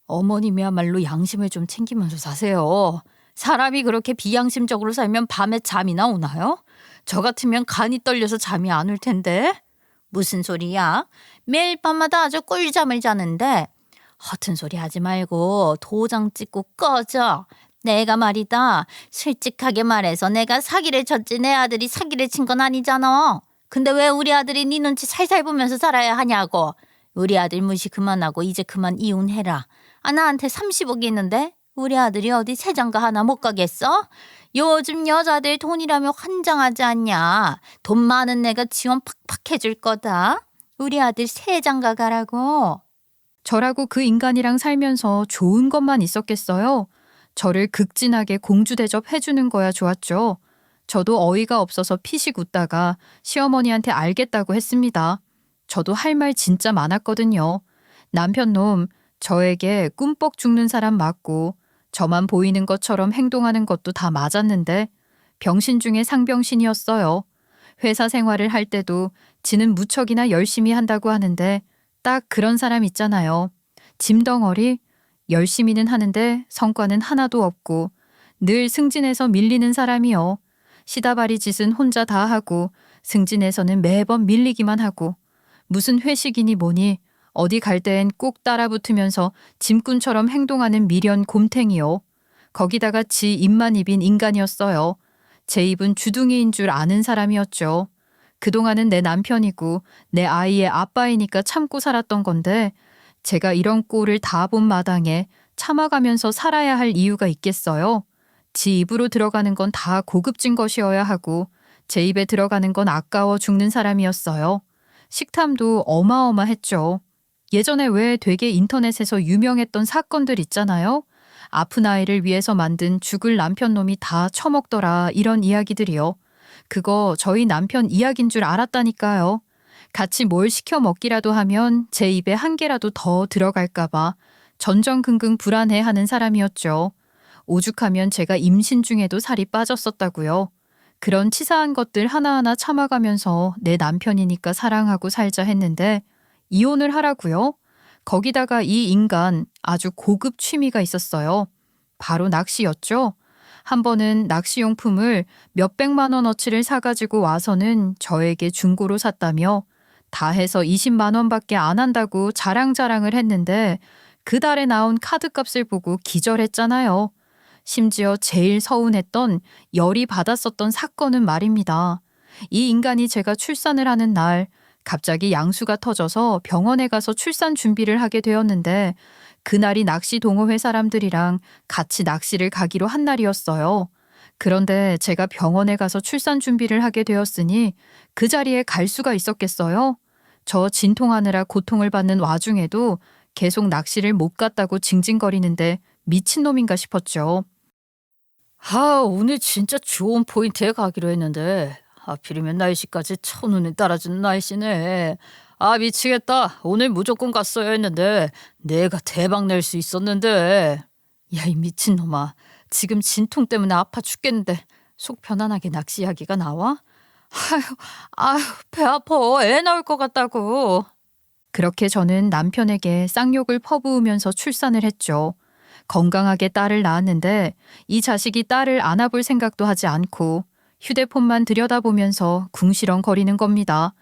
어머님이야말로 양심을 좀 챙기면서 사세요. 사람이 그렇게 비양심적으로 살면 밤에 잠이나 오나요? 저 같으면 간이 떨려서 잠이 안 올 텐데. 무슨 소리야? 매일 밤마다 아주 꿀잠을 자는데 허튼 소리 하지 말고 도장 찍고 꺼져. 내가 말이다. 솔직하게 말해서 내가 사기를 쳤지 내 아들이 사기를 친 건 아니잖아. 근데 왜 우리 아들이 네 눈치 살살 보면서 살아야 하냐고. 우리 아들 무시 그만하고 이제 그만 이혼해라. 아, 나한테 30억이 있는데 우리 아들이 어디 새장가 하나 못 가겠어? 요즘 여자들 돈이라면 환장하지 않냐. 돈 많은 내가 지원 팍팍 해줄 거다. 우리 아들 새장가 가라고. 저라고 그 인간이랑 살면서 좋은 것만 있었겠어요? 저를 극진하게 공주 대접해주는 거야 좋았죠. 저도 어이가 없어서 피식 웃다가 시어머니한테 알겠다고 했습니다. 저도 할 말 진짜 많았거든요. 남편 놈, 저에게 꿈뻑 죽는 사람 맞고 저만 보이는 것처럼 행동하는 것도 다 맞았는데 병신 중에 상병신이었어요. 회사 생활을 할 때도 지는 무척이나 열심히 한다고 하는데 딱 그런 사람 있잖아요. 짐덩어리? 열심히는 하는데 성과는 하나도 없고 늘 승진해서 밀리는 사람이요. 시다바리 짓은 혼자 다 하고 승진해서는 매번 밀리기만 하고 무슨 회식이니 뭐니 어디 갈 땐 꼭 따라붙으면서 짐꾼처럼 행동하는 미련 곰탱이요. 거기다가 지 입만 입인 인간이었어요. 제 입은 주둥이인 줄 아는 사람이었죠. 그동안은 내 남편이고 내 아이의 아빠이니까 참고 살았던 건데 제가 이런 꼴을 다 본 마당에 참아가면서 살아야 할 이유가 있겠어요? 지 입으로 들어가는 건 다 고급진 것이어야 하고 제 입에 들어가는 건 아까워 죽는 사람이었어요. 식탐도 어마어마했죠. 예전에 왜 되게 인터넷에서 유명했던 사건들 있잖아요. 아픈 아이를 위해서 만든 죽을 남편 놈이 다 처먹더라 이런 이야기들이요. 그거 저희 남편 이야기인 줄 알았다니까요. 같이 뭘 시켜 먹기라도 하면 제 입에 한 개라도 더 들어갈까봐 전전긍긍 불안해하는 사람이었죠. 오죽하면 제가 임신 중에도 살이 빠졌었다고요. 그런 치사한 것들 하나하나 참아가면서 내 남편이니까 사랑하고 살자 했는데 이혼을 하라고요? 거기다가 이 인간 아주 고급 취미가 있었어요. 바로 낚시였죠. 한 번은 낚시용품을 몇백만 원어치를 사가지고 와서는 저에게 중고로 샀다며 다 해서 20만 원밖에 안 한다고 자랑자랑을 했는데 그 달에 나온 카드값을 보고 기절했잖아요. 심지어 제일 서운했던 열이 받았었던 사건은 말입니다. 이 인간이 제가 출산을 하는 날 갑자기 양수가 터져서 병원에 가서 출산 준비를 하게 되었는데 그날이 낚시 동호회 사람들이랑 같이 낚시를 가기로 한 날이었어요. 그런데 제가 병원에 가서 출산 준비를 하게 되었으니 그 자리에 갈 수가 있었겠어요? 저 진통하느라 고통을 받는 와중에도 계속 낚시를 못 갔다고 징징거리는데 미친놈인가 싶었죠. 오늘 진짜 좋은 포인트에 가기로 했는데 하필이면 날씨까지 천운이 따라주는 날씨네. 미치겠다. 오늘 무조건 갔어야 했는데 내가 대박 낼 수 있었는데. 야, 이 미친놈아. 지금 진통 때문에 아파 죽겠는데 속 편안하게 낚시 이야기가 나와? 아휴, 배 아파. 애 나올 것 같다고. 그렇게 저는 남편에게 쌍욕을 퍼부으면서 출산을 했죠. 건강하게 딸을 낳았는데 이 자식이 딸을 안아볼 생각도 하지 않고 휴대폰만 들여다보면서 궁시렁거리는 겁니다.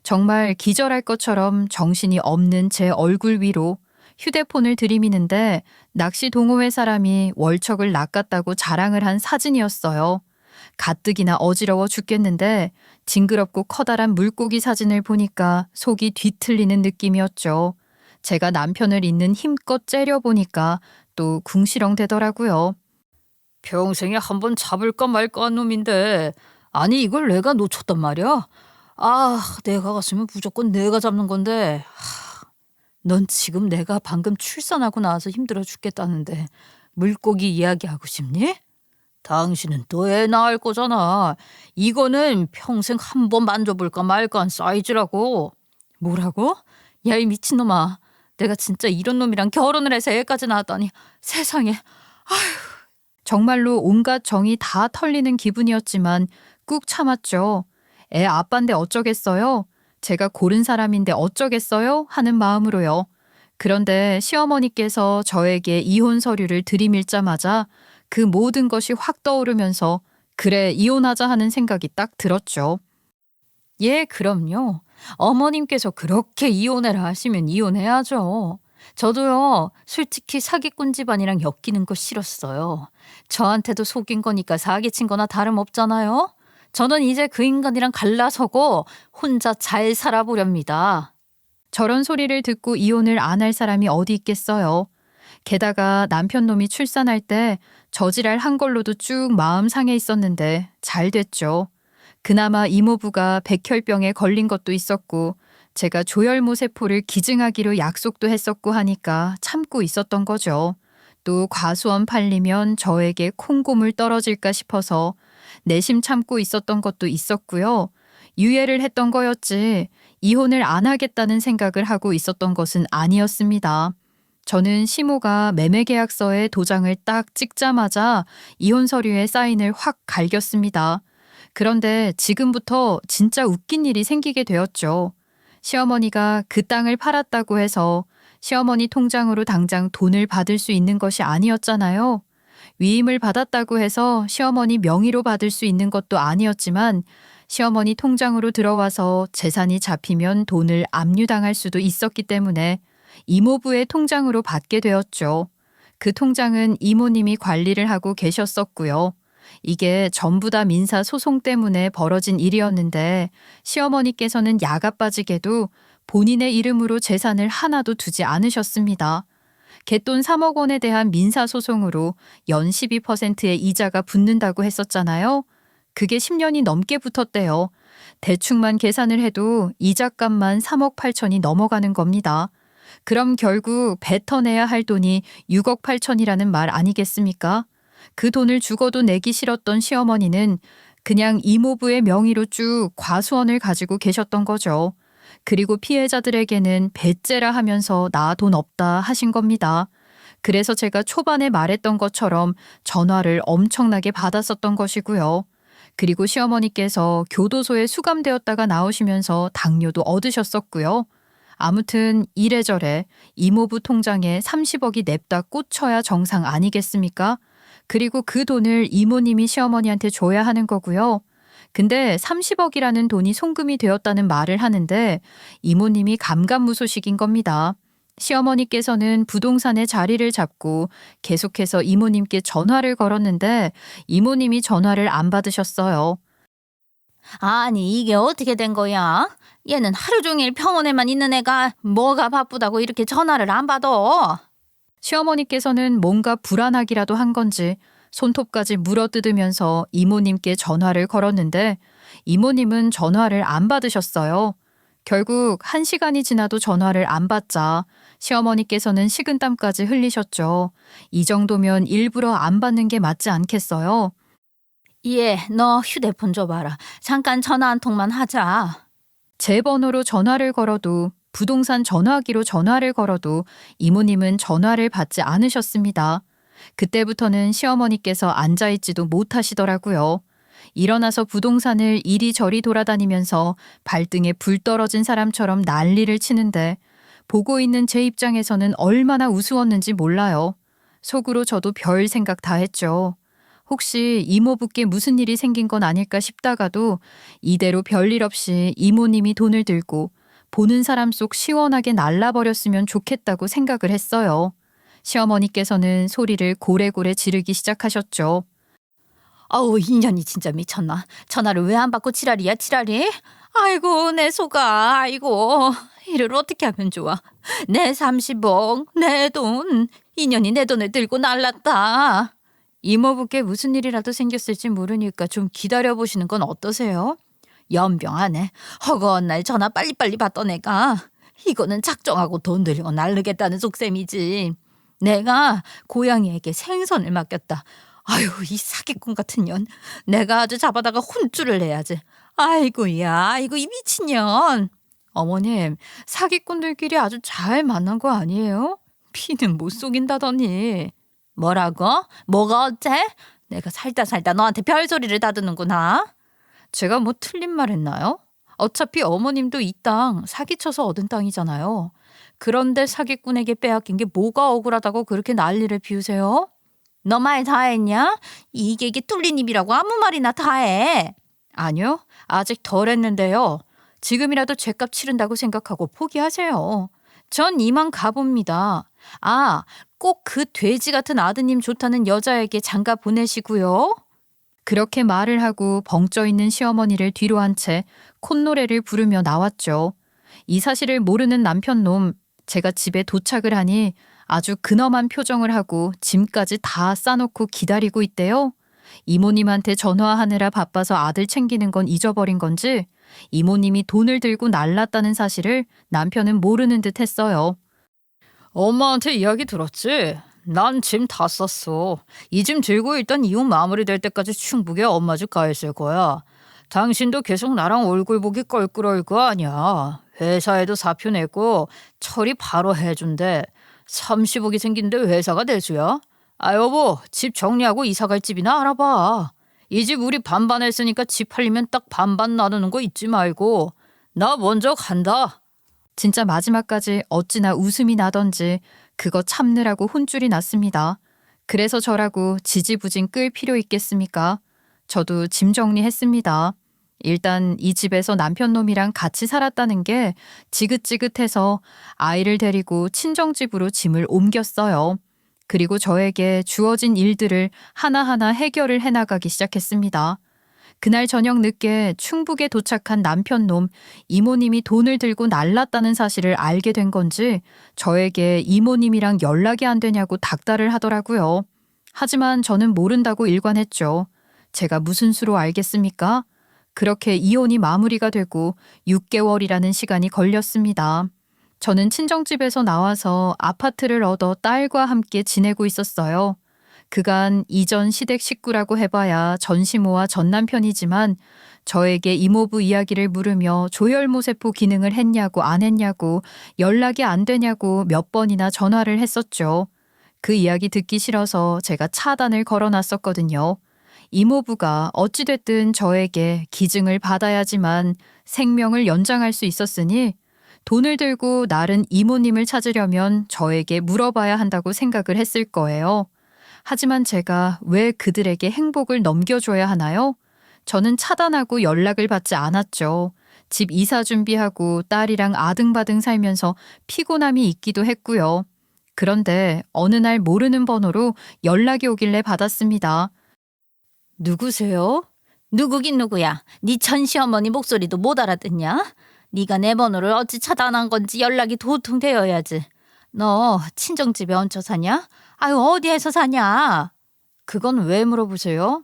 정말 기절할 것처럼 정신이 없는 제 얼굴 위로 휴대폰을 들이미는데 낚시 동호회 사람이 월척을 낚았다고 자랑을 한 사진이었어요. 가뜩이나 어지러워 죽겠는데 징그럽고 커다란 물고기 사진을 보니까 속이 뒤틀리는 느낌이었죠. 제가 남편을 있는 힘껏 째려보니까 또 궁시렁 되더라고요. 평생에 한 번 잡을까 말까 한 놈인데 아니 이걸 내가 놓쳤단 말이야? 내가 갔으면 무조건 내가 잡는 건데. 넌 지금 내가 방금 출산하고 나와서 힘들어 죽겠다는데 물고기 이야기하고 싶니? 당신은 또 애 낳을 거잖아. 이거는 평생 한 번 만져볼까 말까 한 사이즈라고. 뭐라고? 야, 이 미친놈아. 내가 진짜 이런 놈이랑 결혼을 해서 애까지 낳았다니. 세상에. 정말로 온갖 정이 다 털리는 기분이었지만 꾹 참았죠. 애 아빠인데 어쩌겠어요? 제가 고른 사람인데 어쩌겠어요? 하는 마음으로요. 그런데 시어머니께서 저에게 이혼 서류를 들이밀자마자 그 모든 것이 확 떠오르면서 그래, 이혼하자 하는 생각이 딱 들었죠. 예, 그럼요. 어머님께서 그렇게 이혼해라 하시면 이혼해야죠. 저도요, 솔직히 사기꾼 집안이랑 엮이는 거 싫었어요. 저한테도 속인 거니까 사기친 거나 다름없잖아요. 저는 이제 그 인간이랑 갈라서고 혼자 잘 살아보렵니다. 저런 소리를 듣고 이혼을 안 할 사람이 어디 있겠어요. 게다가 남편 놈이 출산할 때 저지랄 한 걸로도 쭉 마음 상해 있었는데 잘 됐죠. 그나마 이모부가 백혈병에 걸린 것도 있었고 제가 조혈모 세포를 기증하기로 약속도 했었고 하니까 참고 있었던 거죠. 또 과수원 팔리면 저에게 콩고물 떨어질까 싶어서 내심 참고 있었던 것도 있었고요. 유예를 했던 거였지 이혼을 안 하겠다는 생각을 하고 있었던 것은 아니었습니다. 저는 시모가 매매계약서에 도장을 딱 찍자마자 이혼 서류에 사인을 확 갈겼습니다. 그런데 지금부터 진짜 웃긴 일이 생기게 되었죠. 시어머니가 그 땅을 팔았다고 해서 시어머니 통장으로 당장 돈을 받을 수 있는 것이 아니었잖아요. 위임을 받았다고 해서 시어머니 명의로 받을 수 있는 것도 아니었지만 시어머니 통장으로 들어와서 재산이 잡히면 돈을 압류당할 수도 있었기 때문에 이모부의 통장으로 받게 되었죠. 그 통장은 이모님이 관리를 하고 계셨었고요. 이게 전부 다 민사 소송 때문에 벌어진 일이었는데 시어머니께서는 야가 빠지게도 본인의 이름으로 재산을 하나도 두지 않으셨습니다. 갯돈 3억 원에 대한 민사 소송으로 연 12%의 이자가 붙는다고 했었잖아요. 그게 10년이 넘게 붙었대요. 대충만 계산을 해도 이자값만 3억 8천이 넘어가는 겁니다. 그럼 결국 뱉어내야 할 돈이 6억 8천이라는 말 아니겠습니까? 그 돈을 죽어도 내기 싫었던 시어머니는 그냥 이모부의 명의로 쭉 과수원을 가지고 계셨던 거죠. 그리고 피해자들에게는 배째라 하면서 나 돈 없다 하신 겁니다. 그래서 제가 초반에 말했던 것처럼 전화를 엄청나게 받았었던 것이고요. 그리고 시어머니께서 교도소에 수감되었다가 나오시면서 당뇨도 얻으셨었고요. 아무튼 이래저래 이모부 통장에 30억이 냅다 꽂혀야 정상 아니겠습니까? 그리고 그 돈을 이모님이 시어머니한테 줘야 하는 거고요. 근데 30억이라는 돈이 송금이 되었다는 말을 하는데 이모님이 감감무소식인 겁니다. 시어머니께서는 부동산에 자리를 잡고 계속해서 이모님께 전화를 걸었는데 이모님이 전화를 안 받으셨어요. 아니, 이게 어떻게 된 거야? 얘는 하루 종일 병원에만 있는 애가 뭐가 바쁘다고 이렇게 전화를 안 받아? 시어머니께서는 뭔가 불안하기라도 한 건지 손톱까지 물어뜯으면서 이모님께 전화를 걸었는데 이모님은 전화를 안 받으셨어요. 결국 1시간이 지나도 전화를 안 받자 시어머니께서는 식은땀까지 흘리셨죠. 이 정도면 일부러 안 받는 게 맞지 않겠어요? 얘, 너 휴대폰 줘봐라. 잠깐 전화 한 통만 하자. 제 번호로 전화를 걸어도 부동산 전화기로 전화를 걸어도 이모님은 전화를 받지 않으셨습니다. 그때부터는 시어머니께서 앉아있지도 못하시더라고요. 일어나서 부동산을 이리저리 돌아다니면서 발등에 불 떨어진 사람처럼 난리를 치는데 보고 있는 제 입장에서는 얼마나 우스웠는지 몰라요. 속으로 저도 별 생각 다 했죠. 혹시 이모부께 무슨 일이 생긴 건 아닐까 싶다가도 이대로 별일 없이 이모님이 돈을 들고 보는 사람 속 시원하게 날라버렸으면 좋겠다고 생각을 했어요. 시어머니께서는 소리를 고래고래 지르기 시작하셨죠. 아우, 인연이 진짜 미쳤나. 전화를 왜 안 받고 지랄이야, 지랄이? 아이고, 내 속아. 아이고, 이를 어떻게 하면 좋아. 내 30억, 내 돈. 인연이 내 돈을 들고 날랐다. 이모부께 무슨 일이라도 생겼을지 모르니까 좀 기다려보시는 건 어떠세요? 연병하네. 허구한 날 전화 빨리빨리 받던 애가. 이거는 작정하고 돈 들이고 날르겠다는 속셈이지. 내가 고양이에게 생선을 맡겼다. 아유, 이 사기꾼 같은 년. 내가 아주 잡아다가 혼쭐을 내야지. 아이고야, 아이고 이 미친년. 어머님, 사기꾼들끼리 아주 잘 만난 거 아니에요? 피는 못 속인다더니. 뭐라고? 뭐가 어째? 내가 살다 너한테 별소리를 다 듣는구나. 제가 뭐 틀린 말 했나요? 어차피 어머님도 이 땅 사기쳐서 얻은 땅이잖아요. 그런데 사기꾼에게 빼앗긴 게 뭐가 억울하다고 그렇게 난리를 피우세요? 너 말 다 했냐? 이게 뚫린 입이라고 아무 말이나 다 해. 아니요, 아직 덜 했는데요. 지금이라도 죗값 치른다고 생각하고 포기하세요. 전 이만 가봅니다. 아, 꼭 그 돼지 같은 아드님 좋다는 여자에게 장가 보내시고요. 그렇게 말을 하고 벙쪄 있는 시어머니를 뒤로 한 채 콧노래를 부르며 나왔죠. 이 사실을 모르는 남편놈, 제가 집에 도착을 하니 아주 근엄한 표정을 하고 짐까지 다 싸놓고 기다리고 있대요. 이모님한테 전화하느라 바빠서 아들 챙기는 건 잊어버린 건지 이모님이 돈을 들고 날랐다는 사실을 남편은 모르는 듯 했어요. 엄마한테 이야기 들었지? 난 짐 다 쌌어. 이 짐 들고 일단 이혼 마무리될 때까지 충북에 엄마 집 가 있을 거야. 당신도 계속 나랑 얼굴 보기 껄끄러울 거 아니야. 회사에도 사표 내고 처리 바로 해준대. 30억이 생긴데 회사가 대수야? 아 여보, 집 정리하고 이사 갈 집이나 알아봐. 이 집 우리 반반 했으니까 집 팔리면 딱 반반 나누는 거 잊지 말고. 나 먼저 간다. 진짜 마지막까지 어찌나 웃음이 나던지 그거 참느라고 혼쭐이 났습니다. 그래서 저라고 지지부진 끌 필요 있겠습니까? 저도 짐 정리했습니다. 일단 이 집에서 남편놈이랑 같이 살았다는 게 지긋지긋해서 아이를 데리고 친정집으로 짐을 옮겼어요. 그리고 저에게 주어진 일들을 하나하나 해결을 해나가기 시작했습니다. 그날 저녁 늦게 충북에 도착한 남편놈, 이모님이 돈을 들고 날랐다는 사실을 알게 된 건지 저에게 이모님이랑 연락이 안 되냐고 닥달을 하더라고요. 하지만 저는 모른다고 일관했죠. 제가 무슨 수로 알겠습니까? 그렇게 이혼이 마무리가 되고 6개월이라는 시간이 걸렸습니다. 저는 친정집에서 나와서 아파트를 얻어 딸과 함께 지내고 있었어요. 그간 이전 시댁 식구라고 해봐야 전시모와 전남편이지만 저에게 이모부 이야기를 물으며 조혈모세포 기능을 했냐고 안 했냐고 연락이 안 되냐고 몇 번이나 전화를 했었죠. 그 이야기 듣기 싫어서 제가 차단을 걸어놨었거든요. 이모부가 어찌됐든 저에게 기증을 받아야지만 생명을 연장할 수 있었으니 돈을 들고 나른 이모님을 찾으려면 저에게 물어봐야 한다고 생각을 했을 거예요. 하지만 제가 왜 그들에게 행복을 넘겨줘야 하나요? 저는 차단하고 연락을 받지 않았죠. 집 이사 준비하고 딸이랑 아등바등 살면서 피곤함이 있기도 했고요. 그런데 어느 날 모르는 번호로 연락이 오길래 받았습니다. 누구세요? 누구긴 누구야. 네 전시어머니 목소리도 못 알아듣냐? 네가 내 번호를 어찌 차단한 건지 연락이 도통되어야지. 너 친정집에 얹혀 사냐? 아유 어디에서 사냐? 그건 왜 물어보세요?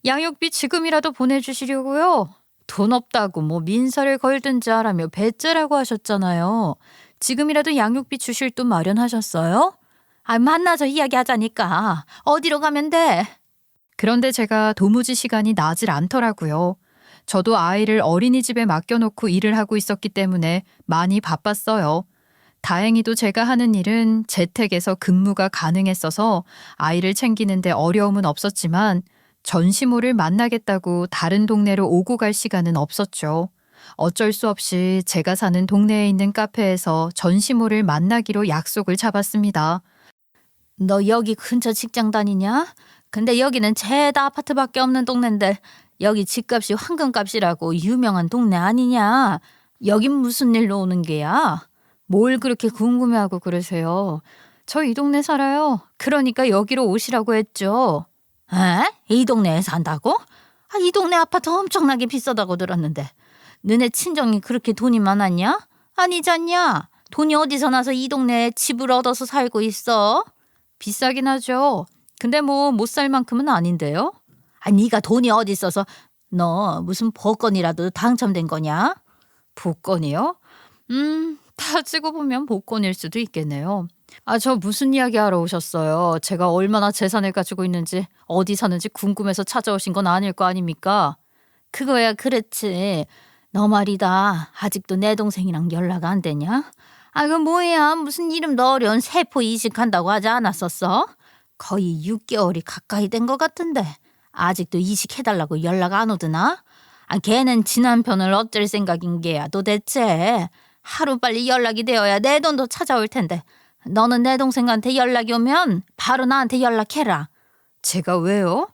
양육비 지금이라도 보내주시려고요. 돈 없다고 뭐 민사를 걸든지 하라며 배째라고 하셨잖아요. 지금이라도 양육비 주실 돈 마련하셨어요? 아 만나서 이야기하자니까. 어디로 가면 돼? 그런데 제가 도무지 시간이 나질 않더라고요. 저도 아이를 어린이집에 맡겨놓고 일을 하고 있었기 때문에 많이 바빴어요. 다행히도 제가 하는 일은 재택에서 근무가 가능했어서 아이를 챙기는데 어려움은 없었지만 전시모를 만나겠다고 다른 동네로 오고 갈 시간은 없었죠. 어쩔 수 없이 제가 사는 동네에 있는 카페에서 전시모를 만나기로 약속을 잡았습니다. 너 여기 근처 직장 다니냐? 근데 여기는 죄다 아파트밖에 없는 동네인데 여기 집값이 황금값이라고 유명한 동네 아니냐? 여긴 무슨 일로 오는 게야? 뭘 그렇게 궁금해하고 그러세요? 저 이 동네 살아요. 그러니까 여기로 오시라고 했죠. 에? 이 동네에 산다고? 아, 이 동네 아파트 엄청나게 비싸다고 들었는데 너네 친정이 그렇게 돈이 많았냐? 아니잖냐? 돈이 어디서 나서 이 동네에 집을 얻어서 살고 있어? 비싸긴 하죠. 근데 뭐 못 살 만큼은 아닌데요. 아, 네가 돈이 어디 있어서 너 무슨 복권이라도 당첨된 거냐? 복권이요? 따지고 보면 복권일 수도 있겠네요. 아, 저 무슨 이야기 하러 오셨어요? 제가 얼마나 재산을 가지고 있는지 어디 사는지 궁금해서 찾아오신 건 아닐 거 아닙니까? 그거야 그렇지. 너 말이다. 아직도 내 동생이랑 연락 안 되냐? 아, 그 뭐야. 무슨 이름도 어려운 세포 이식한다고 하지 않았었어? 거의 6개월이 가까이 된 것 같은데 아직도 이식해달라고 연락 안 오드나? 아, 걔는 지난 편을 어쩔 생각인 게야 도대체. 하루빨리 연락이 되어야 내 돈도 찾아올 텐데 너는 내 동생한테 연락이 오면 바로 나한테 연락해라. 제가 왜요?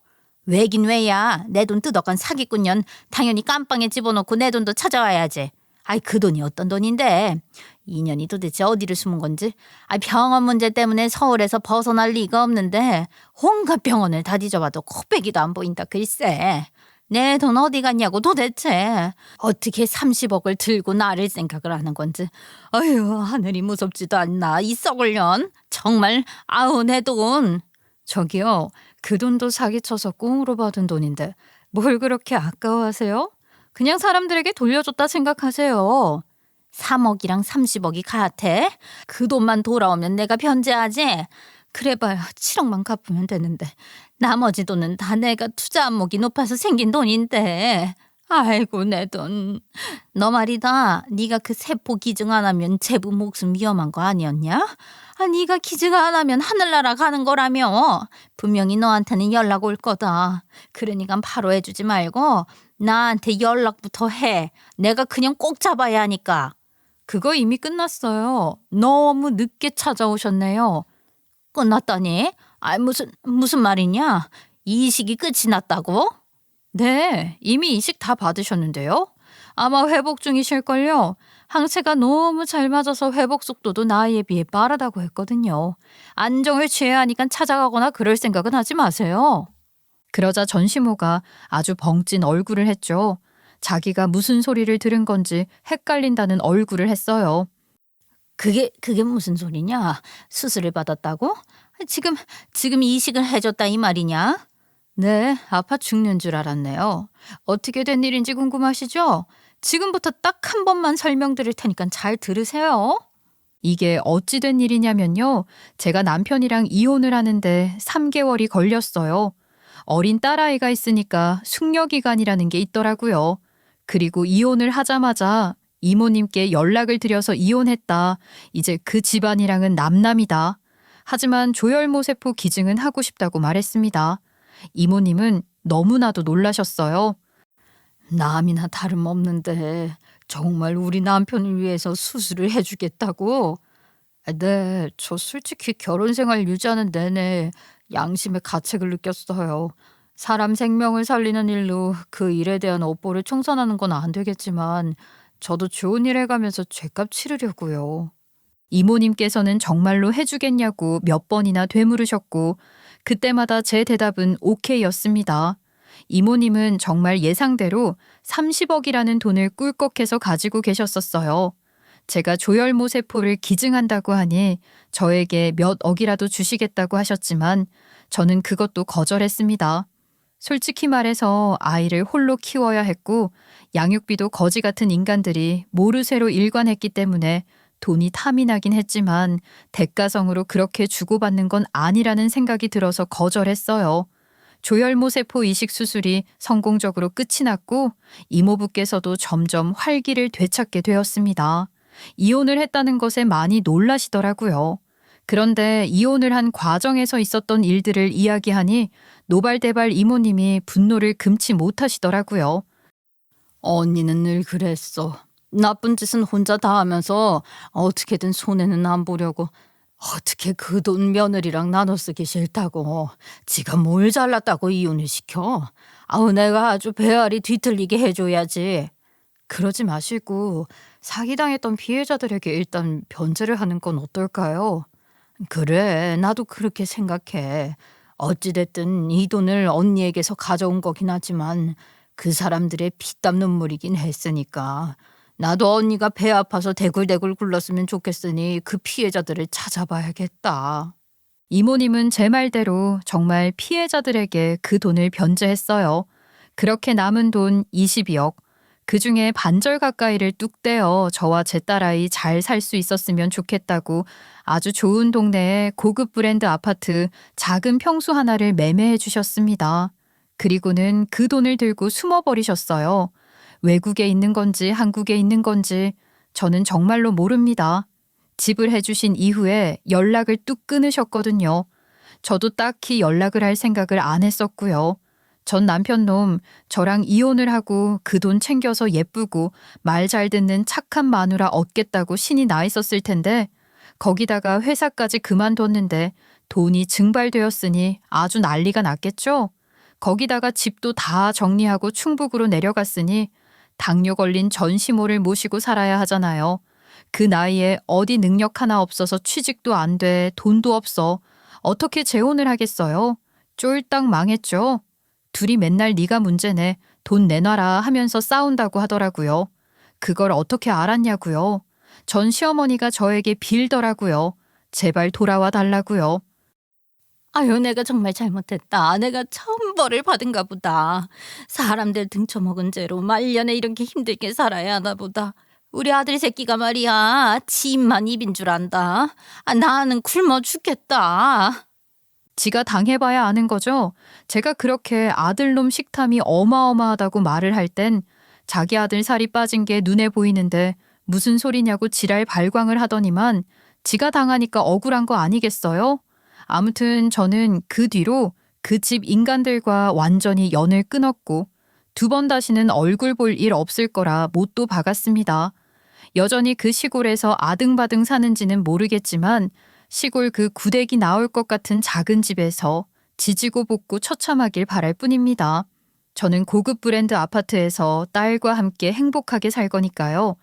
왜긴 왜야. 내 돈 뜯어간 사기꾼년 당연히 깜빵에 집어넣고 내 돈도 찾아와야지. 아이 그 돈이 어떤 돈인데. 인연이 도대체 어디를 숨은 건지. 병원 문제 때문에 서울에서 벗어날 리가 없는데 온갖 병원을 다 뒤져봐도 코빼기도 안 보인다 글쎄. 내 돈 어디 갔냐고 도대체. 어떻게 30억을 들고 나를 생각을 하는 건지. 아유 하늘이 무섭지도 않나 이 썩을 년. 정말 아우 내 돈. 저기요, 그 돈도 사기쳐서 꽁으로 받은 돈인데 뭘 그렇게 아까워하세요? 그냥 사람들에게 돌려줬다 생각하세요. 3억이랑 30억이 같아? 그 돈만 돌아오면 내가 변제하지? 그래봐야 7억만 갚으면 되는데 나머지 돈은 다 내가 투자 안목이 높아서 생긴 돈인데. 아이고 내 돈. 너 말이다. 네가 그 세포 기증 안 하면 제부 목숨 위험한 거 아니었냐? 네가 기증 안 하면 하늘나라 가는 거라며. 분명히 너한테는 연락 올 거다. 그러니까 바로 해주지 말고 나한테 연락부터 해. 내가 그냥 꼭 잡아야 하니까. 그거 이미 끝났어요. 너무 늦게 찾아오셨네요. 끝났다니? 무슨 말이냐? 이식이 끝이 났다고? 네, 이미 이식 다 받으셨는데요. 아마 회복 중이실걸요. 항체가 너무 잘 맞아서 회복 속도도 나이에 비해 빠르다고 했거든요. 안정을 취해야 하니까 찾아가거나 그럴 생각은 하지 마세요. 그러자 전시모가 아주 벙찐 얼굴을 했죠. 자기가 무슨 소리를 들은 건지 헷갈린다는 얼굴을 했어요. 그게 무슨 소리냐? 수술을 받았다고? 지금 이식을 해줬다 이 말이냐? 네, 아파 죽는 줄 알았네요. 어떻게 된 일인지 궁금하시죠? 지금부터 딱 한 번만 설명드릴 테니까 잘 들으세요. 이게 어찌 된 일이냐면요. 제가 남편이랑 이혼을 하는데 3개월이 걸렸어요. 어린 딸아이가 있으니까 숙려기간이라는 게 있더라고요. 그리고 이혼을 하자마자 이모님께 연락을 드려서 이혼했다. 이제 그 집안이랑은 남남이다. 하지만 조혈모세포 기증은 하고 싶다고 말했습니다. 이모님은 너무나도 놀라셨어요. 남이나 다름없는데 정말 우리 남편을 위해서 수술을 해주겠다고? 네, 저 솔직히 결혼 생활 유지하는 내내 양심의 가책을 느꼈어요. 사람 생명을 살리는 일로 그 일에 대한 업보를 청산하는 건 안 되겠지만 저도 좋은 일 해가면서 죗값 치르려고요. 이모님께서는 정말로 해주겠냐고 몇 번이나 되물으셨고 그때마다 제 대답은 오케이였습니다. 이모님은 정말 예상대로 30억이라는 돈을 꿀꺽해서 가지고 계셨었어요. 제가 조혈모세포를 기증한다고 하니 저에게 몇 억이라도 주시겠다고 하셨지만 저는 그것도 거절했습니다. 솔직히 말해서 아이를 홀로 키워야 했고 양육비도 거지 같은 인간들이 모르쇠로 일관했기 때문에 돈이 탐이 나긴 했지만 대가성으로 그렇게 주고받는 건 아니라는 생각이 들어서 거절했어요. 조혈모세포 이식 수술이 성공적으로 끝이 났고 이모부께서도 점점 활기를 되찾게 되었습니다. 이혼을 했다는 것에 많이 놀라시더라고요. 그런데 이혼을 한 과정에서 있었던 일들을 이야기하니 노발대발 이모님이 분노를 금치 못하시더라고요. 언니는 늘 그랬어. 나쁜 짓은 혼자 다 하면서 어떻게든 손해는 안 보려고. 어떻게 그 돈 며느리랑 나눠 쓰기 싫다고. 지가 뭘 잘났다고 이혼을 시켜. 내가 아주 배알이 뒤틀리게 해줘야지. 그러지 마시고 사기당했던 피해자들에게 일단 변제를 하는 건 어떨까요? 그래, 나도 그렇게 생각해. 어찌됐든 이 돈을 언니에게서 가져온 거긴 하지만 그 사람들의 피땀 눈물이긴 했으니까 나도 언니가 배 아파서 대굴대굴 굴렀으면 좋겠으니 그 피해자들을 찾아봐야겠다. 이모님은 제 말대로 정말 피해자들에게 그 돈을 변제했어요. 그렇게 남은 돈 22억. 그중에 반절 가까이를 뚝 떼어 저와 제 딸아이 잘 살 수 있었으면 좋겠다고 아주 좋은 동네에 고급 브랜드 아파트 작은 평수 하나를 매매해 주셨습니다. 그리고는 그 돈을 들고 숨어버리셨어요. 외국에 있는 건지 한국에 있는 건지 저는 정말로 모릅니다. 집을 해주신 이후에 연락을 뚝 끊으셨거든요. 저도 딱히 연락을 할 생각을 안 했었고요. 전 남편놈 저랑 이혼을 하고 그 돈 챙겨서 예쁘고 말 잘 듣는 착한 마누라 얻겠다고 신이 나 있었을 텐데 거기다가 회사까지 그만뒀는데 돈이 증발되었으니 아주 난리가 났겠죠? 거기다가 집도 다 정리하고 충북으로 내려갔으니 당뇨 걸린 전시모를 모시고 살아야 하잖아요. 그 나이에 어디 능력 하나 없어서 취직도 안 돼, 돈도 없어. 어떻게 재혼을 하겠어요? 쫄딱 망했죠. 둘이 맨날 네가 문제네, 돈 내놔라 하면서 싸운다고 하더라고요. 그걸 어떻게 알았냐고요. 전 시어머니가 저에게 빌더라고요. 제발 돌아와 달라고요. 아유, 내가 정말 잘못했다. 내가 처음 벌을 받은가 보다. 사람들 등쳐먹은 죄로 말년에 이렇게 힘들게 살아야 하나 보다. 우리 아들 새끼가 말이야, 지입만 입인 줄 안다. 나는 굶어 죽겠다. 지가 당해봐야 아는 거죠. 제가 그렇게 아들놈 식탐이 어마어마하다고 말을 할 땐 자기 아들 살이 빠진 게 눈에 보이는데 무슨 소리냐고 지랄 발광을 하더니만 지가 당하니까 억울한 거 아니겠어요? 아무튼 저는 그 뒤로 그 집 인간들과 완전히 연을 끊었고 2번 다시는 얼굴 볼 일 없을 거라 못도 박았습니다. 여전히 그 시골에서 아등바등 사는지는 모르겠지만 시골 그 구데기 나올 것 같은 작은 집에서 지지고 볶고 처참하길 바랄 뿐입니다. 저는 고급 브랜드 아파트에서 딸과 함께 행복하게 살 거니까요.